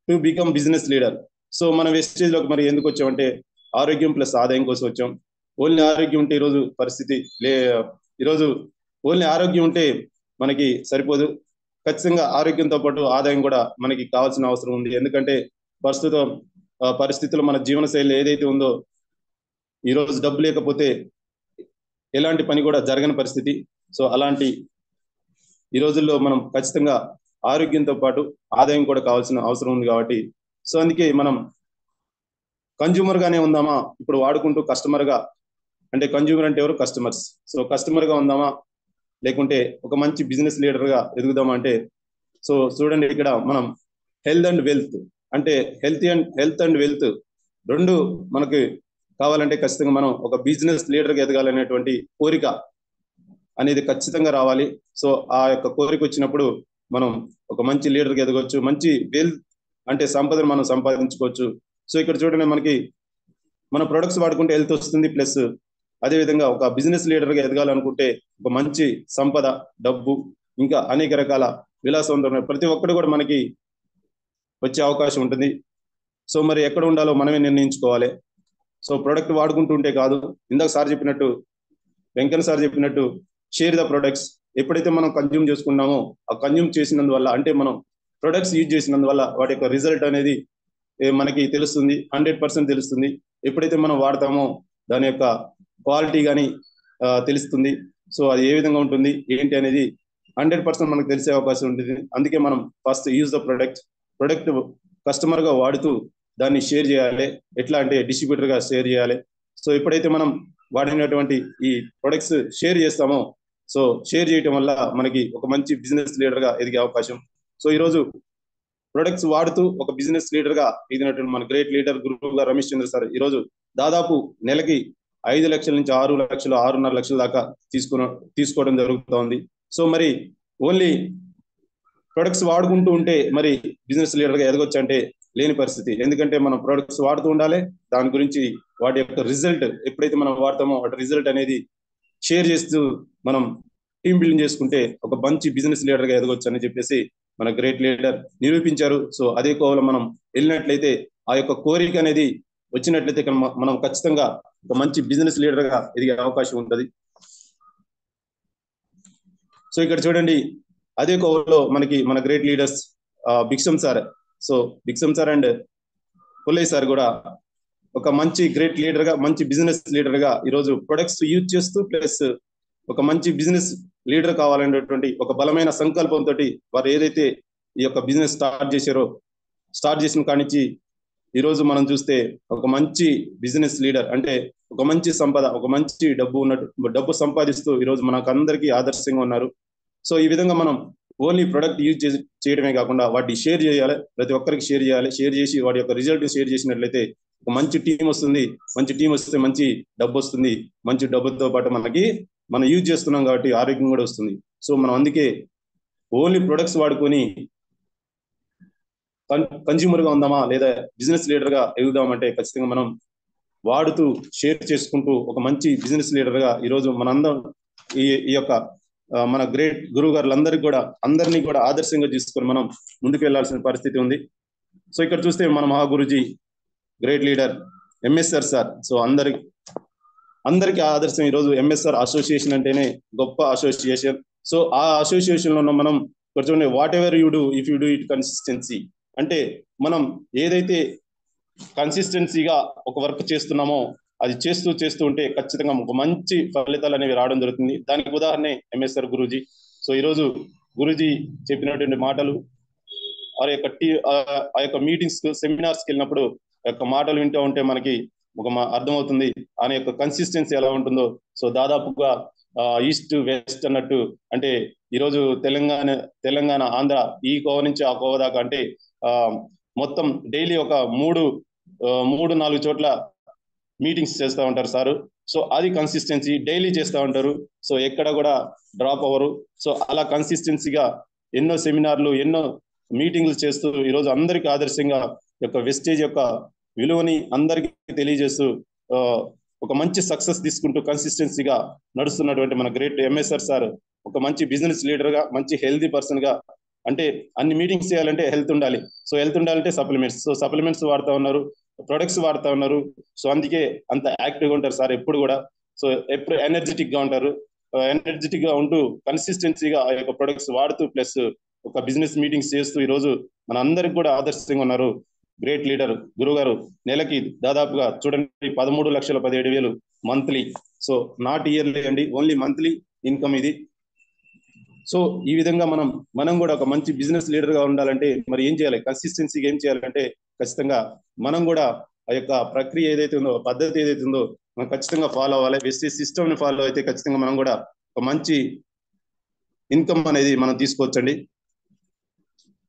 to become business leader. So మన వెస్టేజ్ లోకి మరి ఎందుకు వచ్చామంటే, ఆరోగ్యం ప్లస్ ఆదాయం కోసం వచ్చాం. ఓన్లీ ఆరోగ్యం ఉంటే ఈరోజు పరిస్థితి ఈరోజు ఓన్లీ ఆరోగ్యం ఉంటే మనకి సరిపోదు. ఖచ్చితంగా ఆరోగ్యంతో పాటు ఆదాయం కూడా మనకి కావాల్సిన అవసరం ఉంది. ఎందుకంటే ప్రస్తుతం పరిస్థితుల్లో మన జీవన శైలి ఏదైతే ఉందో, ఈరోజు డబ్బు లేకపోతే ఎలాంటి పని కూడా జరగని పరిస్థితి. సో అలాంటి ఈ రోజుల్లో మనం ఖచ్చితంగా ఆరోగ్యంతో పాటు ఆదాయం కూడా కావాల్సిన అవసరం ఉంది. కాబట్టి సో అందుకే మనం కన్జ్యూమర్ గానే ఉందామా, ఇప్పుడు వాడుకుంటూ కస్టమర్ గా, అంటే కన్జ్యూమర్ అంటే ఎవరు, కస్టమర్స్. సో కస్టమర్ గా ఉందామా, లేకుంటే ఒక మంచి బిజినెస్ లీడర్ గా ఎదుగుదామా అంటే, సో చూడండి ఇక్కడ మనం హెల్త్ అండ్ వెల్త్, అంటే హెల్త్ అండ్ వెల్త్ రెండు మనకి కావాలంటే ఖచ్చితంగా మనం ఒక బిజినెస్ లీడర్ గా ఎదగాలనేటువంటి కోరిక అనేది ఖచ్చితంగా రావాలి. సో ఆ యొక్క కోరిక వచ్చినప్పుడు మనం ఒక మంచి లీడర్ గా ఎదగవచ్చు, మంచి వెల్త్ అంటే సంపదను మనం సంపాదించుకోవచ్చు. సో ఇక్కడ చూడండి, మనకి మన ప్రొడక్ట్స్ వాడుకుంటే హెల్త్ వస్తుంది, ప్లస్ అదేవిధంగా ఒక బిజినెస్ లీడర్ గా ఎదగాలనుకుంటే ఒక మంచి సంపద, డబ్బు, ఇంకా అనేక రకాల విలాసవంతమైన ప్రతి ఒక్కటి కూడా మనకి వచ్చే అవకాశం ఉంటుంది. సో మరి ఎక్కడ ఉండాలో మనమే నిర్ణయించుకోవాలి. సో ప్రొడక్ట్ వాడుకుంటూ ఉంటే కాదు, ఇందాక సార్ చెప్పినట్టు, వెంకన్న సార్ చెప్పినట్టు, షేర్ ద ప్రొడక్ట్స్. ఎప్పుడైతే మనం కన్జ్యూమ్ చేసుకున్నామో, ఆ కన్జ్యూమ్ చేసినందువల్ల, అంటే మనం ప్రొడక్ట్స్ యూజ్ చేసినందువల్ల వాటి యొక్క రిజల్ట్ అనేది మనకి తెలుస్తుంది, 100% తెలుస్తుంది. ఎప్పుడైతే మనం వాడతామో దాని యొక్క క్వాలిటీ కానీ తెలుస్తుంది. సో అది ఏ విధంగా ఉంటుంది ఏంటి అనేది 100% మనకు తెలిసే అవకాశం ఉంటుంది. అందుకే మనం first use the product customer గా వాడుతూ దాన్ని షేర్ చేయాలి. ఎట్లా అంటే డిస్ట్రిబ్యూటర్ గా షేర్ చేయాలి. సో ఎప్పుడైతే మనం వాడినటువంటి ఈ ప్రొడక్ట్స్ షేర్ చేస్తామో, సో షేర్ చేయటం వల్ల మనకి ఒక మంచి బిజినెస్ లీడర్ గా ఎదిగే అవకాశం. సో ఈరోజు ప్రొడక్ట్స్ వాడుతూ ఒక బిజినెస్ లీడర్ గా ఎదిగినటువంటి మన గ్రేట్ లీడర్ గురువు గారు రమేష్ చంద్ర సార్ ఈరోజు దాదాపు నెలకి 5 లక్షల నుంచి 6 లక్షలు 6.5 లక్షల దాకా తీసుకోవడం జరుగుతోంది. సో మరి ఓన్లీ ప్రొడక్ట్స్ వాడుకుంటూ ఉంటే మరి బిజినెస్ లీడర్ గా ఎదగొచ్చు అంటే లేని పరిస్థితి. ఎందుకంటే మనం ప్రొడక్ట్స్ వాడుతూ ఉండాలి, దాని గురించి వాటి యొక్క రిజల్ట్ ఎప్పుడైతే మనం వాడతామో వాటి రిజల్ట్ అనేది షేర్ చేస్తూ మనం టీమ్ బిల్డింగ్ చేసుకుంటే ఒక మంచి బిజినెస్ లీడర్ గా ఎదగొచ్చు అని చెప్పేసి మన గ్రేట్ లీడర్ నిరూపించారు. సో అదే కోవలో మనం వెళ్ళినట్లయితే, ఆ యొక్క కోరిక అనేది వచ్చినట్లయితే మనం ఖచ్చితంగా ఒక మంచి బిజినెస్ లీడర్ గా ఎదిగే అవకాశం ఉంటుంది. సో ఇక్కడ చూడండి, అదే కోవలో మనకి మన great leaders Bhiksham sir, so Bhiksham sir and Pullaiah sir కూడా ఒక మంచి గ్రేట్ లీడర్ గా, మంచి బిజినెస్ లీడర్ గా ఈరోజు ప్రొడక్ట్స్ యూజ్ చేస్తూ ప్లస్ ఒక మంచి బిజినెస్ లీడర్ కావాలనేటువంటి ఒక బలమైన సంకల్పంతో వారు ఏదైతే ఈ యొక్క బిజినెస్ స్టార్ట్ చేసిన కానించి ఈరోజు మనం చూస్తే ఒక మంచి బిజినెస్ లీడర్ అంటే ఒక మంచి సంపద, ఒక మంచి డబ్బు సంపాదిస్తూ ఈరోజు మనకు అందరికీ ఆదర్శంగా ఉన్నారు. సో ఈ విధంగా మనం ఓన్లీ ప్రొడక్ట్ యూజ్ చేయడమే కాకుండా వాటిని షేర్ చేయాలి, ప్రతి ఒక్కరికి షేర్ చేయాలి. షేర్ చేసి వాటి యొక్క రిజల్ట్ షేర్ చేసినట్లయితే ఒక మంచి టీం వస్తుంది. మంచి టీం వస్తే మంచి డబ్బు వస్తుంది. మంచి డబ్బుతో పాటు మనం యూజ్ చేస్తున్నాం కాబట్టి ఆరోగ్యం కూడా వస్తుంది. సో మనం అందుకే ఓన్లీ ప్రొడక్ట్స్ వాడుకొని కన్జ్యూమర్ గా ఉందామా లేదా బిజినెస్ లీడర్ గా ఎదుగుదామంటే ఖచ్చితంగా మనం వాడుతూ షేర్ చేసుకుంటూ ఒక మంచి బిజినెస్ లీడర్ గా ఈరోజు మనందరం ఈ యొక్క మన గ్రేట్ గురువు అందరినీ కూడా ఆదర్శంగా తీసుకొని మనం ముందుకు వెళ్లాల్సిన పరిస్థితి ఉంది. సో ఇక్కడ చూస్తే మన మహాగురుజీ great leader MSR sir, so అందరికి ఆదర్శం. ఈరోజు ఎంఎస్ఆర్ అసోసియేషన్ అంటేనే గొప్ప అసోసియేషన్. సో ఆ అసోసియేషన్ లో ఉన్న మనం ఇక్కడ చూడండి, what ever you do if you do it consistency, అంటే మనం ఏదైతే కన్సిస్టెన్సీగా ఒక వర్క్ చేస్తున్నామో అది చేస్తూ ఉంటే ఖచ్చితంగా ఒక మంచి ఫలితాలు అనేవి రావడం జరుగుతుంది. దానికి ఉదాహరణ ఎంఎస్ఆర్ గురూజీ. సో ఈరోజు గురూజీ చెప్పినటువంటి మాటలు, ఆ యొక్క మీటింగ్స్ సెమినార్స్కి వెళ్ళినప్పుడు ఆ యొక్క మాటలు వింటూ ఉంటే మనకి ఒక అర్థమవుతుంది ఆయన యొక్క కన్సిస్టెన్సీ ఎలా ఉంటుందో. సో దాదాపుగా ఈస్ట్ వెస్ట్ అన్నట్టు, అంటే ఈరోజు తెలంగాణ ఆంధ్ర ఈ కోవ నుంచి ఆ కోవ దాకా, అంటే మొత్తం డైలీ ఒక 3-4 చోట్ల మీటింగ్స్ చేస్తూ ఉంటారు సారు. సో అది కన్సిస్టెన్సీ, డైలీ చేస్తూ ఉంటారు. సో ఎక్కడ కూడా డ్రాప్ అవ్వరు. సో అలా కన్సిస్టెన్సీగా ఎన్నో సెమినార్లు, ఎన్నో మీటింగ్లు చేస్తూ ఈరోజు అందరికీ ఆదర్శంగా యొక్క వెస్టేజ్ యొక్క విలువని అందరికీ తెలియజేస్తూ ఒక మంచి సక్సెస్ తీసుకుంటూ కన్సిస్టెన్సీగా నడుస్తున్నటువంటి మన గ్రేట్ ఎంఎస్ఆర్ సార్ ఒక మంచి బిజినెస్ లీడర్ గా, మంచి హెల్తీ పర్సన్ గా, అంటే అన్ని మీటింగ్స్ చేయాలంటే హెల్త్ ఉండాలి. సో హెల్త్ ఉండాలంటే సప్లిమెంట్స్, సో సప్లిమెంట్స్ వాడుతూ ఉన్నారు, ప్రొడక్ట్స్ వాడుతూ ఉన్నారు. సో అందుకే అంత యాక్టివ్గా ఉంటారు సార్ ఎప్పుడు కూడా. సో ఎప్పుడు ఎనర్జెటిక్ గా ఉంటారు. ఎనర్జెటిక్ గా ఉంటూ కన్సిస్టెన్సీగా ఆ యొక్క ప్రొడక్ట్స్ వాడుతూ ప్లస్ ఒక బిజినెస్ మీటింగ్స్ చేస్తూ ఈరోజు మన అందరికి కూడా ఆదర్శంగా ఉన్నారు గ్రేట్ లీడర్ గురువు గారు. నెలకి దాదాపుగా చూడండి 13,17,000 మంత్లీ. సో నాట్ ఇయర్లీ అండి, ఓన్లీ మంత్లీ ఇన్కమ్ ఇది. సో ఈ విధంగా మనం కూడా ఒక మంచి బిజినెస్ లీడర్ గా ఉండాలంటే మరి ఏం చేయాలి, కన్సిస్టెన్సీగా ఏం చేయాలంటే ఖచ్చితంగా మనం కూడా ఆ యొక్క ప్రక్రియ ఏదైతే ఉందో, పద్ధతి ఏదైతే ఉందో మనం ఖచ్చితంగా ఫాలో అవ్వాలి. వెస్టేజ్ సిస్టమ్ ని ఫాలో అయితే ఖచ్చితంగా మనం కూడా ఒక మంచి ఇన్కమ్ అనేది మనం తీసుకోవచ్చండి.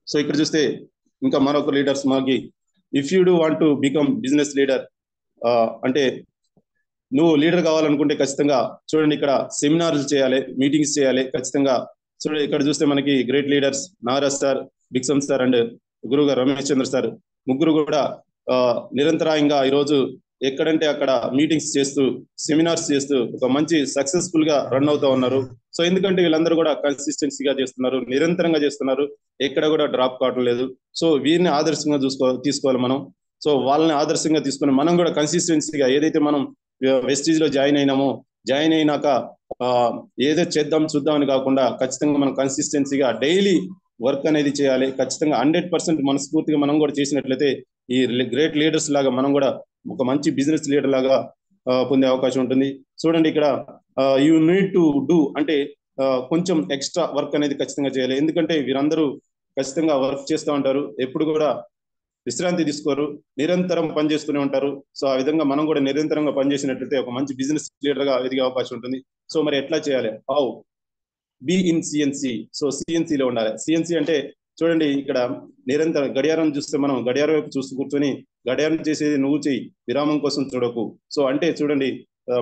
సో ఇక్కడ చూస్తే ఇంకా మరొక లీడర్స్ మనకి, if you do want to become business leader, అంటే నువ్వు లీడర్ కావాలనుకుంటే ఖచ్చితంగా చూడండి ఇక్కడ సెమినార్లు చేయాలి, మీటింగ్స్ చేయాలి ఖచ్చితంగా. చూడండి ఇక్కడ చూస్తే మనకి great leaders Nagaraj sir, Bhiksham sir and గురువు గారు రమేష్ చంద్ర సార్ ముగ్గురు కూడా నిరంతరాయంగా ఈరోజు ఎక్కడంటే అక్కడ మీటింగ్స్ చేస్తూ, సెమినార్స్ చేస్తూ ఒక మంచి సక్సెస్ఫుల్ గా రన్ అవుతా ఉన్నారు. సో ఎందుకంటే వీళ్ళందరూ కూడా కన్సిస్టెన్సీగా చేస్తున్నారు, నిరంతరంగా చేస్తున్నారు, ఎక్కడ కూడా డ్రాప్ కావడం లేదు. సో వీరిని ఆదర్శంగా తీసుకోవాలి మనం. సో వాళ్ళని ఆదర్శంగా తీసుకొని మనం కూడా కన్సిస్టెన్సీగా ఏదైతే మనం వెస్టీజ్ లో జాయిన్ అయినాక ఏదో చూద్దాం అని కాకుండా ఖచ్చితంగా మనం కన్సిస్టెన్సీగా డైలీ వర్క్ అనేది చేయాలి. ఖచ్చితంగా 100% మనస్ఫూర్తిగా మనం కూడా చేసినట్లయితే ఈ గ్రేట్ లీడర్స్ లాగా మనం కూడా ఒక మంచి బిజినెస్ లీడర్ లాగా పొందే అవకాశం ఉంటుంది. చూడండి ఇక్కడ యూ నీడ్ టు డూ, అంటే కొంచెం ఎక్స్ట్రా వర్క్ అనేది ఖచ్చితంగా చేయాలి. ఎందుకంటే వీరందరూ ఖచ్చితంగా వర్క్ చేస్తూ ఉంటారు, ఎప్పుడు కూడా విశ్రాంతి తీసుకోరు, నిరంతరం పనిచేస్తూనే ఉంటారు. సో ఆ విధంగా మనం కూడా నిరంతరంగా పనిచేసినట్లయితే ఒక మంచి బిజినెస్ లీడర్ గా ఎదిగే అవకాశం ఉంటుంది. సో మరి ఎట్లా చేయాలి? How be in CNC. So సిఎన్సిలో ఉండాలి. సిఎన్సి అంటే చూడండి, ఇక్కడ నిరంతరం గడియారం చూస్తే మనం గడియారం వైపు చూస్తూ కూర్చొని గడియారం చేసేది నువ్వు చెయ్యి, విరామం కోసం చూడకు. సో అంటే చూడండి,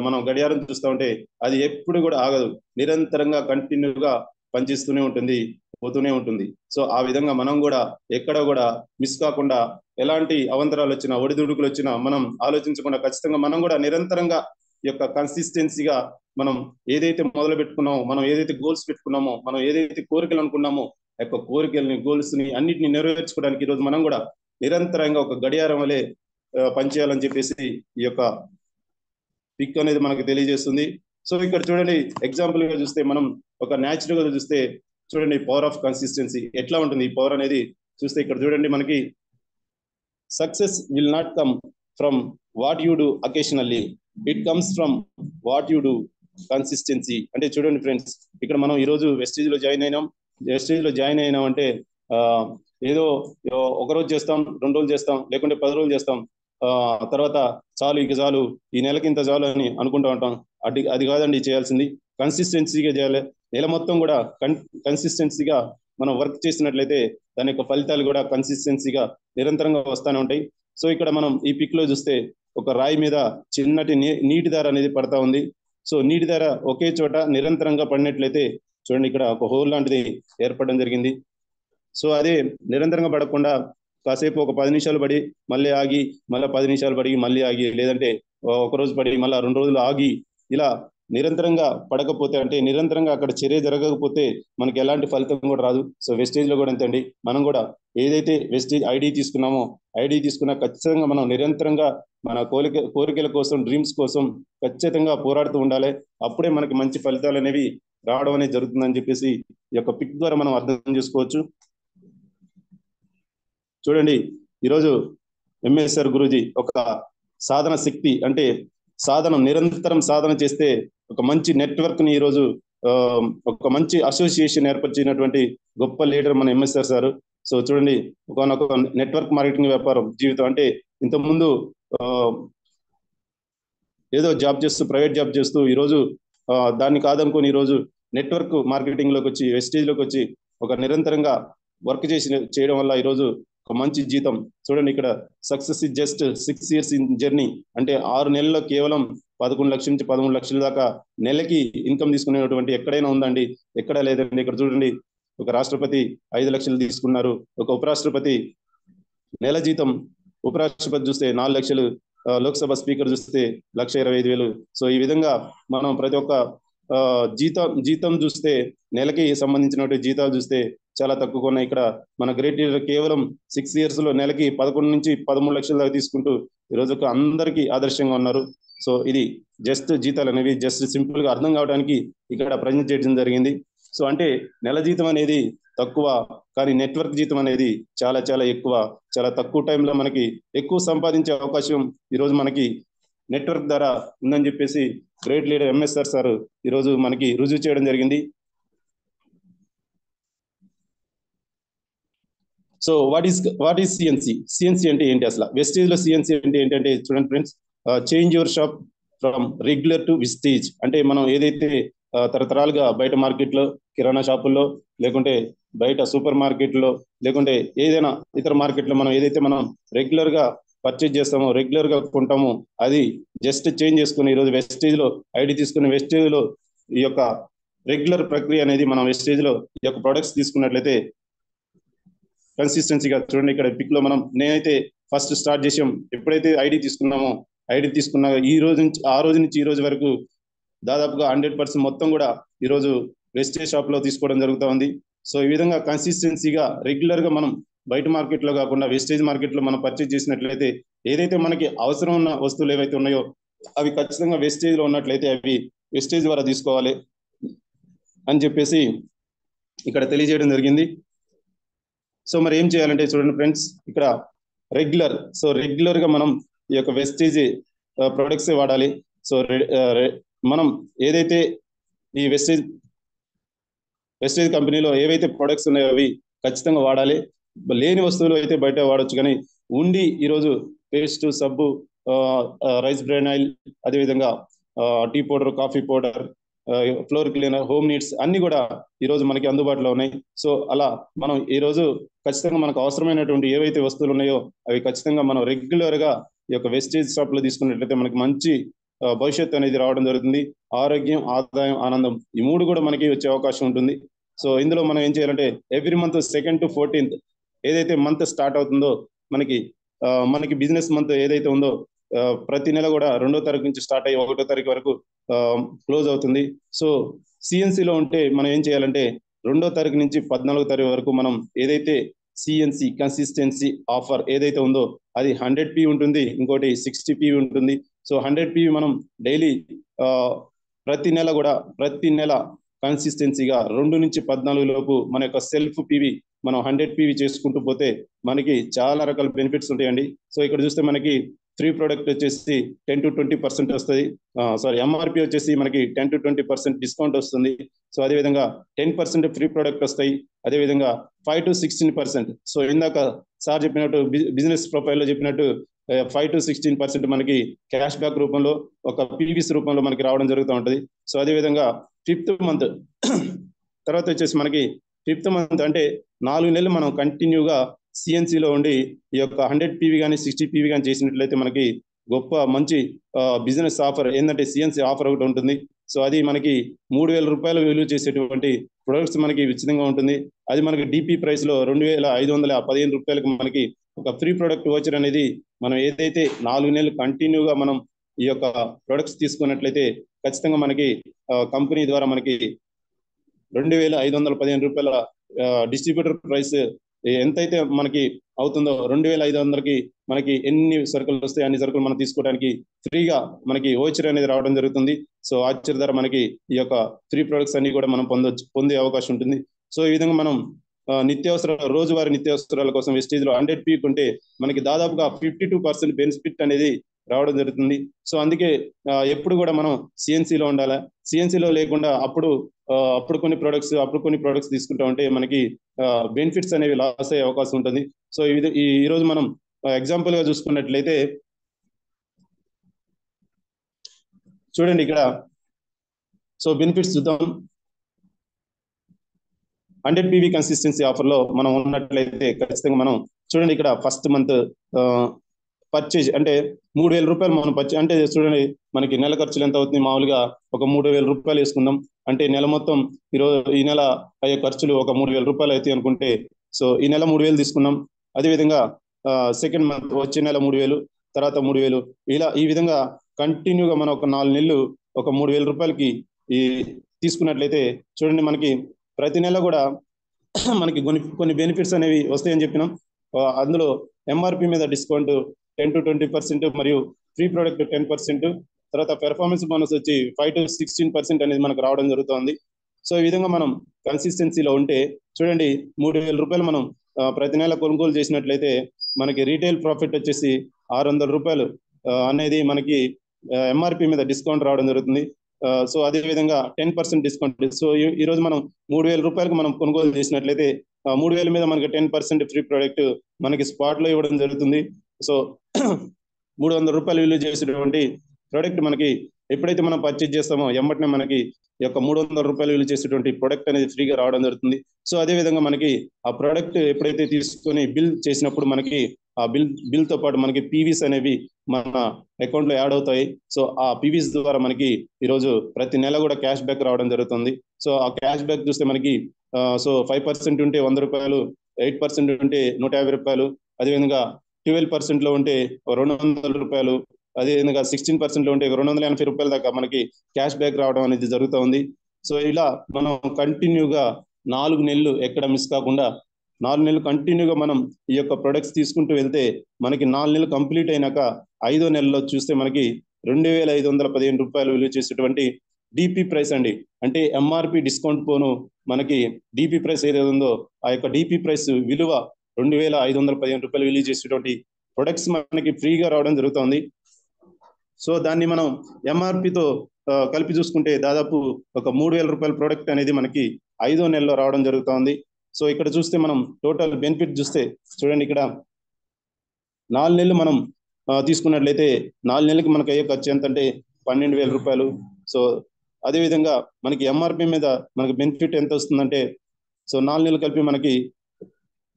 మనం గడియారం చూస్తూ ఉంటే అది ఎప్పుడు కూడా ఆగదు, నిరంతరంగా కంటిన్యూగా పనిచేస్తూనే ఉంటుంది, పోతూనే ఉంటుంది. సో ఆ విధంగా మనం కూడా ఎక్కడ కూడా మిస్ కాకుండా, ఎలాంటి అవంతరాలు వచ్చినా ఒడిదుడుకులు వచ్చినా మనం ఆలోచించకుండా ఖచ్చితంగా మనం కూడా నిరంతరంగా ఈ యొక్క కన్సిస్టెన్సీగా మనం ఏదైతే మొదలు పెట్టుకున్నామో, మనం ఏదైతే గోల్స్ పెట్టుకున్నామో, మనం ఏదైతే కోరికలు అనుకున్నామో, ఆ యొక్క కోరికల్ని గోల్స్ ని అన్నిటిని నెరవేర్చుకోవడానికి ఈరోజు మనం కూడా నిరంతరంగా ఒక గడియారం వలె పనిచేయాలని చెప్పేసి ఈ యొక్క పిక్ అనేది మనకు తెలియజేస్తుంది. సో ఇక్కడ చూడండి, ఎగ్జాంపుల్ గా చూస్తే మనం ఒక న్యాచురల్ గా చూస్తే చూడండి, పవర్ ఆఫ్ కన్సిస్టెన్సీ ఎట్లా ఉంటుంది. ఈ పవర్ అనేది చూస్తే ఇక్కడ చూడండి, మనకి success will not come from what you do occasionally, it comes from what you do consistency. అంటే చూడండి ఫ్రెండ్స్, ఇక్కడ మనం ఈరోజు వెస్టేజ్ లో జాయిన్ అయినాం అంటే ఏదో ఒక రోజు చేస్తాం, 2 రోజులు చేస్తాం, లేకుంటే 10 రోజులు చేస్తాం, తర్వాత చాలు ఇక చాలు, ఈ నెలకి ఇంత చాలు అని అనుకుంటూ ఉంటాం. అది కాదండి చేయాల్సింది, కన్సిస్టెన్సీగా చేయాలి. నెల మొత్తం కూడా కన్సిస్టెన్సీగా మనం వర్క్ చేసినట్లయితే దాని యొక్క ఫలితాలు కూడా కన్సిస్టెన్సీగా నిరంతరంగా వస్తూనే ఉంటాయి. సో ఇక్కడ మనం ఈ పిక్ లో చూస్తే ఒక రాయి మీద చిన్నటి నీటి ధార అనేది పడతా ఉంది. సో నీటి ధార ఒకే చోట నిరంతరంగా పడినట్లయితే చూడండి, ఇక్కడ ఒక హోల్ లాంటిది ఏర్పడడం జరిగింది. సో అదే నిరంతరంగా పడకుండా కాసేపు ఒక 10 నిమిషాలు పడి మళ్ళీ ఆగి, మళ్ళీ 10 నిమిషాలు పడి మళ్ళీ ఆగి, లేదంటే ఒక రోజు పడి మళ్ళీ 2 రోజులు ఆగి, ఇలా నిరంతరంగా పడకపోతే, అంటే నిరంతరంగా అక్కడ చర్య జరగకపోతే మనకి ఎలాంటి ఫలితం కూడా రాదు. సో వెస్టేజ్ లో కూడా అంతే. మనం కూడా ఏదైతే వెస్టేజ్ ఐడి తీసుకున్నామో, ఐడి తీసుకున్నా ఖచ్చితంగా మనం నిరంతరంగా మన కోరికల కోసం, డ్రీమ్స్ కోసం ఖచ్చితంగా పోరాడుతూ ఉండాలి. అప్పుడే మనకి మంచి ఫలితాలు అనేవి రావడం అనేది జరుగుతుందని చెప్పేసి ఈ యొక్క పిక్ ద్వారా మనం అర్థం చేసుకోవచ్చు. చూడండి, ఈరోజు ఎంఎస్ఆర్ గురూజీ ఒక సాధన శక్తి, అంటే నిరంతరం సాధన చేస్తే ఒక మంచి నెట్వర్క్ ని ఈరోజు ఒక మంచి అసోసియేషన్ ఏర్పరిచినటువంటి గొప్ప లీడర్ మన ఎంఎస్ఆర్ సార్. సో చూడండి, ఒక నెట్వర్క్ మార్కెటింగ్ వ్యాపారం జీవితం. అంటే ఇంతకుముందు ఏదో జాబ్ చేస్తూ, ప్రైవేట్ జాబ్ చేస్తూ, ఈరోజు దాన్ని కాదనుకొని ఈరోజు నెట్వర్క్ మార్కెటింగ్ లోకి వచ్చి, వెస్టేజ్ లోకి వచ్చి ఒక నిరంతరంగా వర్క్ చేయడం వల్ల ఈరోజు ఒక మంచి జీతం. చూడండి, ఇక్కడ success is just 6 years in journey. అంటే 6 నెలల్లో కేవలం 11 లక్షల నుంచి 13 లక్షల దాకా నెలకి ఇన్కమ్ తీసుకునేటువంటి ఎక్కడైనా ఉందండి? ఎక్కడా లేదండి. ఇక్కడ చూడండి, ఒక రాష్ట్రపతి 5 లక్షలు తీసుకున్నారు, ఒక ఉపరాష్ట్రపతి నెల జీతం, ఉపరాష్ట్రపతి చూస్తే 4 లక్షలు, లోక్సభ స్పీకర్ చూస్తే 1,25,000. సో ఈ విధంగా మనం ప్రతి ఒక్క జీతం చూస్తే, నెలకి సంబంధించినటువంటి జీతాలు చూస్తే చాలా తక్కువగా ఉన్నాయి. ఇక్కడ మన గ్రేట్ లీడర్ కేవలం 6 years లో నెలకి 11 నుంచి 13 లక్షల దాకా తీసుకుంటూ ఈరోజు అందరికీ ఆదర్శంగా ఉన్నారు. సో ఇది జస్ట్ జీతాలు అనేవి జస్ట్ సింపుల్ గా అర్థం కావడానికి ఇక్కడ ప్రజెంట్ చేయడం జరిగింది. సో అంటే నెల జీతం అనేది తక్కువ, కానీ నెట్వర్క్ జీతం అనేది చాలా చాలా ఎక్కువ. చాలా తక్కువ టైంలో మనకి ఎక్కువ సంపాదించే అవకాశం ఈరోజు మనకి నెట్వర్క్ ద్వారా ఉందని చెప్పేసి గ్రేట్ లీడర్ ఎంఎస్ఆర్ సార్ ఈరోజు మనకి రుజువు చేయడం జరిగింది. So what is CNC? CNC అంటే ఏంటి అసలు? వెస్టేజ్ లో సిఎన్సి అంటే ఏంటంటే చూడండి friends, change your shop from regular to Vestige. అంటే మనం ఏదైతే తరతరాలుగా బయట మార్కెట్లో, కిరాణా షాపుల్లో, లేకుంటే బయట సూపర్ మార్కెట్లో, లేకుంటే ఏదైనా ఇతర మార్కెట్లో మనం ఏదైతే మనం రెగ్యులర్ గా పర్చేజ్ చేస్తామో, రెగ్యులర్ గా కొంటామో, అది జస్ట్ చేంజ్ చేసుకుని ఈరోజు వెస్టేజ్ లో ఐడి తీసుకుని వెస్టేజ్ లో ఈ యొక్క రెగ్యులర్ ప్రక్రియ అనేది మనం వెస్టేజ్ లో ఈ యొక్క ప్రొడక్ట్స్ తీసుకున్నట్లయితే కన్సిస్టెన్సీగా చూడండి, ఇక్కడ పిక్ లో నేనైతే ఫస్ట్ స్టార్ట్ చేసాం. ఎప్పుడైతే ఐడి తీసుకున్నామో, ఐడి తీసుకున్న ఈ రోజు నుంచి ఆ రోజు నుంచి ఈ రోజు వరకు దాదాపుగా 100% మొత్తం కూడా ఈరోజు వెస్టేజ్ షాప్ లో తీసుకోవడం జరుగుతూ ఉంది. సో ఈ విధంగా కన్సిస్టెన్సీగా రెగ్యులర్ గా మనం బయట మార్కెట్ లో కాకుండా వెస్టేజ్ మార్కెట్ లో మనం పర్చేజ్ చేసినట్లయితే, ఏదైతే మనకి అవసరం ఉన్న వస్తువులు ఏవైతే ఉన్నాయో అవి ఖచ్చితంగా వెస్టేజ్ లో ఉన్నట్లయితే అవి వెస్టేజ్ ద్వారా తీసుకోవాలి అని చెప్పేసి ఇక్కడ తెలియజేయడం జరిగింది. సో మరి ఏం చేయాలంటే చూడండి ఫ్రెండ్స్, ఇక్కడ రెగ్యులర్ గా మనం ఈ యొక్క వెస్టేజ్ ప్రొడక్ట్స్ వాడాలి. సో మనం ఏదైతే ఈ వెస్టేజ్ వెస్టేజ్ కంపెనీలో ఏవైతే ప్రొడక్ట్స్ ఉన్నాయో అవి ఖచ్చితంగా వాడాలి. లేని వస్తువులు అయితే బయట వాడొచ్చు, కానీ ఉండి ఈరోజు పేస్ట్, సబ్బు, రైస్ బ్రాన్ ఆయిల్, అదేవిధంగా tea powder, coffee powder, floor cleaner, home needs అన్ని కూడా ఈరోజు మనకి అందుబాటులో ఉన్నాయి. సో అలా మనం ఈరోజు ఖచ్చితంగా మనకు అవసరమైనటువంటి ఏవైతే వస్తువులు ఉన్నాయో అవి ఖచ్చితంగా మనం రెగ్యులర్ గా ఈ యొక్క వెస్టేజ్ షాప్ లో తీసుకున్నట్లయితే మనకి మంచి భవిష్యత్తు అనేది రావడం జరుగుతుంది. ఆరోగ్యం, ఆదాయం, ఆనందం ఈ మూడు కూడా మనకి వచ్చే అవకాశం ఉంటుంది. సో ఇందులో మనం ఏం చేయాలంటే every month 2nd to 14th ఏదైతే మంత్ స్టార్ట్ అవుతుందో మనకి బిజినెస్ మంత్ ఏదైతే ఉందో ప్రతి నెల కూడా 2వ తారీఖు నుంచి స్టార్ట్ అయ్యి 1వ తారీఖు వరకు క్లోజ్ అవుతుంది. సో సిఎన్సిలో ఉంటే మనం ఏం చేయాలంటే 2వ తారీఖు నుంచి 14వ తారీఖు వరకు మనం ఏదైతే సిఎన్సి కన్సిస్టెన్సీ ఆఫర్ ఏదైతే ఉందో అది 100 PV ఉంటుంది, ఇంకోటి 60 PV ఉంటుంది. సో 100 PV మనం డైలీ ప్రతి నెల కన్సిస్టెన్సీగా 2 నుంచి 14 లోపు మన యొక్క సెల్ఫ్ PV మనం 100 PV చేసుకుంటూ పోతే మనకి చాలా రకాల బెనిఫిట్స్ ఉంటాయండి. సో ఇక్కడ చూస్తే మనకి ఫ్రీ ప్రోడక్ట్ వచ్చేసి 10 to 20% వస్తుంది. ఎంఆర్పి వచ్చేసి మనకి 10 to 20% డిస్కౌంట్ వస్తుంది. సో అదేవిధంగా 10% ఫ్రీ ప్రోడక్ట్ వస్తాయి. అదేవిధంగా 5 to 16%. సో ఇందాక సార్ చెప్పినట్టు బిజినెస్ ప్రొఫైల్లో చెప్పినట్టు 5 to 16% మనకి క్యాష్ బ్యాక్ రూపంలో, ఒక పీవీస్ రూపంలో మనకి రావడం జరుగుతూ ఉంటుంది. సో అదేవిధంగా 5th మంత్ తర్వాత వచ్చేసి మనకి 5th మంత్ అంటే 4 నెలలు మనం కంటిన్యూగా సిఎన్సిలో ఉండి ఈ యొక్క 100 PV కానీ 60 PV కానీ చేసినట్లయితే మనకి గొప్ప మంచి బిజినెస్ ఆఫర్ ఏంటంటే సిఎన్సి ఆఫర్ ఒకటి ఉంటుంది. సో అది మనకి 3,000 రూపాయలు విలువ చేసేటువంటి ప్రొడక్ట్స్ మనకి ఉచితంగా ఉంటుంది. అది మనకి డిపి ప్రైస్ లో 2,515 రూపాయలకు మనకి ఒక ఫ్రీ ప్రొడక్ట్ వోచర్ అనేది మనం ఏదైతే 4 నెలలు కంటిన్యూగా మనం ఈ యొక్క ప్రొడక్ట్స్ తీసుకున్నట్లయితే ఖచ్చితంగా మనకి కంపెనీ ద్వారా మనకి 2,515 రూపాయల డిస్ట్రిబ్యూటర్ ప్రైస్ ఎంతైతే మనకి అవుతుందో 2,500కి మనకి ఎన్ని సరుకులు వస్తాయి అన్ని సరుకులు మనం తీసుకోవడానికి ఫ్రీగా మనకి ఓచర్ అనేది రావడం జరుగుతుంది. సో ఆచర్ ద్వారా మనకి ఈ యొక్క ఫ్రీ ప్రొడక్ట్స్ అన్ని కూడా మనం పొందే అవకాశం ఉంటుంది. సో ఈ విధంగా మనం రోజువారీ నిత్యావసరాల కోసం వెస్టేజ్ లో 100 PV ఉంటే మనకి దాదాపుగా 52% బెనిఫిట్ అనేది రావడం జరుగుతుంది. సో అందుకే ఎప్పుడు కూడా మనం సిఎన్సిలో ఉండాలి. సిఎన్సిలో లేకుండా అప్పుడు కొన్ని ప్రొడక్ట్స్ తీసుకుంటా ఉంటే మనకి బెనిఫిట్స్ అనేవి లాస్ అయ్యే అవకాశం ఉంటుంది. సో ఈ రోజు మనం ఎగ్జాంపుల్ గా చూసుకున్నట్లయితే చూడండి ఇక్కడ. సో బెనిఫిట్స్ చూద్దాం. 100 PV కన్సిస్టెన్సీ ఆఫర్ లో మనం ఉన్నట్లయితే ఖచ్చితంగా మనం చూడండి ఇక్కడ ఫస్ట్ మంత్ పర్చేజ్ అంటే 3,000 రూపాయలు మనం అంటే చూడండి మనకి నెల ఖర్చులు ఎంత అవుతుంది. మామూలుగా ఒక 3,000 రూపాయలు వేసుకుందాం అంటే నెల మొత్తం ఈ నెల అయ్యే ఖర్చులు ఒక 3,000 రూపాయలు అవుతాయి అనుకుంటే, సో ఈ నెల 3,000 తీసుకున్నాం. అదేవిధంగా సెకండ్ మంత్ వచ్చే నెల 3,000, తర్వాత 3,000, ఇలా ఈ విధంగా కంటిన్యూగా మనం ఒక 4 నెలలు ఒక 3,000 రూపాయలకి తీసుకున్నట్లయితే చూడండి మనకి ప్రతి నెల కూడా మనకి కొన్ని బెనిఫిట్స్ అనేవి వస్తాయని చెప్పినాం. అందులో ఎంఆర్పి మీద డిస్కౌంట్ 10 to 20% మరియు ఫ్రీ ప్రొడక్ట్ 10%, తర్వాత పెర్ఫార్మెన్స్ బోనస్ వచ్చి 5 to 16% అనేది మనకు రావడం జరుగుతుంది. సో ఈ విధంగా మనం కన్సిస్టెన్సీలో ఉంటే చూడండి 3,000 రూపాయలు మనం ప్రతి నెల కొనుగోలు చేసినట్లయితే మనకి రీటైల్ ప్రాఫిట్ వచ్చేసి 600 రూపాయలు అనేది మనకి ఎంఆర్పి మీద డిస్కౌంట్ రావడం జరుగుతుంది. సో అదే విధంగా 10% డిస్కౌంట్. సో ఈ రోజు మనం 3,000 రూపాయలకు మనం కొనుగోలు చేసినట్లయితే 3,000 మీద మనకి 10% ఫ్రీ ప్రొడక్ట్ మనకి స్పాట్ లో ఇవ్వడం జరుగుతుంది. సో 300 రూపాయలు విలువ చేసేటువంటి ప్రొడక్ట్ మనకి ఎప్పుడైతే మనం పర్చేజ్ చేస్తామో వెంటనే మనకి ఈ యొక్క 300 రూపాయలు విలువ చేసేటువంటి ప్రొడక్ట్ అనేది ఫ్రీగా రావడం జరుగుతుంది. సో అదే విధంగా మనకి ఆ ప్రొడక్ట్ ఎప్పుడైతే తీసుకొని బిల్ చేసినప్పుడు మనకి ఆ బిల్ తో పాటు మనకి పీవీస్ అనేవి మన అకౌంట్ లో యాడ్ అవుతాయి. సో ఆ పీవీస్ ద్వారా మనకి ఈరోజు ప్రతి నెల కూడా క్యాష్ బ్యాక్ రావడం జరుగుతుంది. సో ఆ క్యాష్ బ్యాక్ చూస్తే మనకి 5% ఉంటే 100 రూపాయలు, 8% ఉంటే 150 రూపాయలు, అదేవిధంగా 12% లో ఉంటే 200 రూపాయలు, అదేవిధంగా 16% లో ఉంటే 280 రూపాయల దాకా మనకి క్యాష్ బ్యాక్ రావడం అనేది జరుగుతూ ఉంది. సో ఇలా మనం కంటిన్యూగా 4 నెలలు ఎక్కడ మిస్ కాకుండా 4 నెలలు కంటిన్యూగా మనం ఈ యొక్క ప్రొడక్ట్స్ తీసుకుంటూ వెళ్తే మనకి 4 నెలలు కంప్లీట్ అయినాక 5వ నెలలో చూస్తే మనకి 2,515 రూపాయలు విలువ చేసేటువంటి డిపి ప్రైస్ అండి. అంటే ఎంఆర్పి డిస్కౌంట్ పోను మనకి డిపి ప్రైస్ ఏదైతే ఉందో ఆ యొక్క డిపి ప్రైస్ విలువ 2,515 రూపాయలు విలువ చేసేటువంటి ప్రొడక్ట్స్ మనకి ఫ్రీగా రావడం జరుగుతుంది. సో దాన్ని మనం ఎంఆర్పితో కలిపి చూసుకుంటే దాదాపు ఒక 3,000 రూపాయల ప్రోడక్ట్ అనేది మనకి 5వ నెలలో రావడం జరుగుతుంది. సో ఇక్కడ చూస్తే మనం టోటల్ బెనిఫిట్ చూస్తే చూడండి, ఇక్కడ 4 నెలలు మనం తీసుకున్నట్లయితే 4 నెలలకి మనకు అయ్యే ఖర్చు ఎంత అంటే 12,000 రూపాయలు. సో అదేవిధంగా మనకి ఎంఆర్పి మీద మనకి బెనిఫిట్ ఎంత వస్తుందంటే, సో 4 నెలలు కలిపి మనకి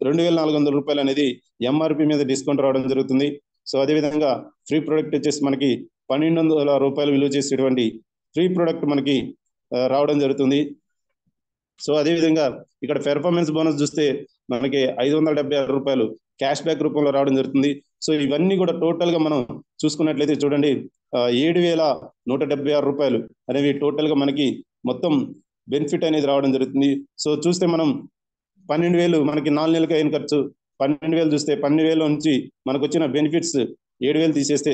2,400 రూపాయలు అనేది ఎంఆర్పి మీద డిస్కౌంట్ రావడం జరుగుతుంది. సో అదేవిధంగా ఫ్రీ ప్రోడక్ట్ వచ్చేసి మనకి 1,200 రూపాయలు విలువ చేసేటువంటి ఫ్రీ ప్రోడక్ట్ మనకి రావడం జరుగుతుంది. సో అదేవిధంగా ఇక్కడ పెర్ఫార్మెన్స్ బోనస్ చూస్తే మనకి 576 రూపాయలు క్యాష్ బ్యాక్ రూపంలో రావడం జరుగుతుంది. సో ఇవన్నీ కూడా టోటల్ గా మనం చూసుకున్నట్లయితే చూడండి 7,176 రూపాయలు అనేవి టోటల్ గా మనకి మొత్తం బెనిఫిట్ అనేది రావడం జరుగుతుంది. సో చూస్తే మనం 12,000 మనకి 4 నెలలకి అయిన ఖర్చు 12,000 చూస్తే 12,000 నుంచి మనకు వచ్చిన బెనిఫిట్స్ 7,000 తీసేస్తే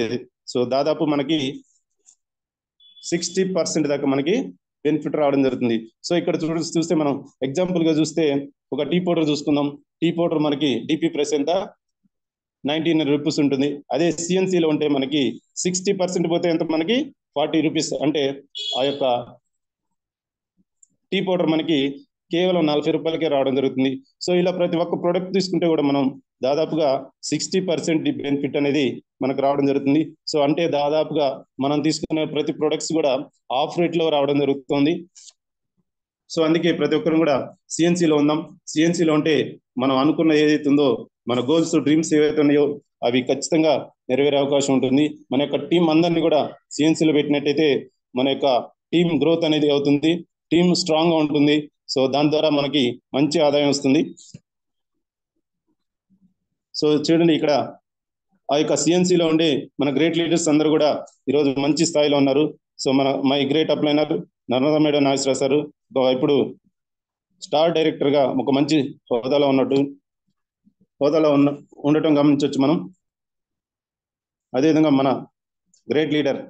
సో దాదాపు మనకి 60% దాకా మనకి బెనిఫిట్ రావడం జరుగుతుంది. సో ఇక్కడ చూస్తే మనం ఎగ్జాంపుల్ గా చూస్తే ఒక టీ పౌడర్ చూసుకుందాం. టీ పౌడర్ మనకి డిపి ప్రైస్ ఎంత 19 రూపీస్ ఉంటుంది. అదే సిఎన్సిలో ఉంటే మనకి 60% పోతే ఎంత మనకి 40 రూపీస్, అంటే ఆ యొక్క టీ పౌడర్ మనకి కేవలం 40 రూపాయలకే రావడం జరుగుతుంది. సో ఇలా ప్రతి ఒక్క ప్రోడక్ట్ తీసుకుంటే కూడా మనం దాదాపుగా 60% బెనిఫిట్ అనేది మనకు రావడం జరుగుతుంది. సో అంటే దాదాపుగా మనం తీసుకునే ప్రతి ప్రొడక్ట్స్ కూడా ఆఫ్ రేట్ లో రావడం జరుగుతుంది. సో అందుకే ప్రతి ఒక్కరు కూడా సిఎన్సిలో ఉందాం. సిఎన్సిలో ఉంటే మనం అనుకున్న ఏదైతే ఉందో మన గోల్స్ డ్రీమ్స్ ఏవైతే ఉన్నాయో అవి ఖచ్చితంగా నెరవేరే అవకాశం ఉంటుంది. మన యొక్క టీం అందరినీ కూడా సిఎన్సిలో పెట్టినట్టయితే మన యొక్క టీం గ్రోత్ అనేది అవుతుంది, టీం స్ట్రాంగ్ గా ఉంటుంది. సో దాని ద్వారా మనకి మంచి ఆదాయం వస్తుంది. సో చూడండి ఇక్కడ ఆ యొక్క సిఎన్సిలో ఉండే మన గ్రేట్ లీడర్స్ అందరూ కూడా ఈరోజు మంచి స్థాయిలో ఉన్నారు. So my great upliner Narmada madam Nageswara sir ఇప్పుడు స్టార్ డైరెక్టర్ గా ఒక మంచి హోదాలో ఉండటం గమనించవచ్చు మనం. అదేవిధంగా మన గ్రేట్ లీడర్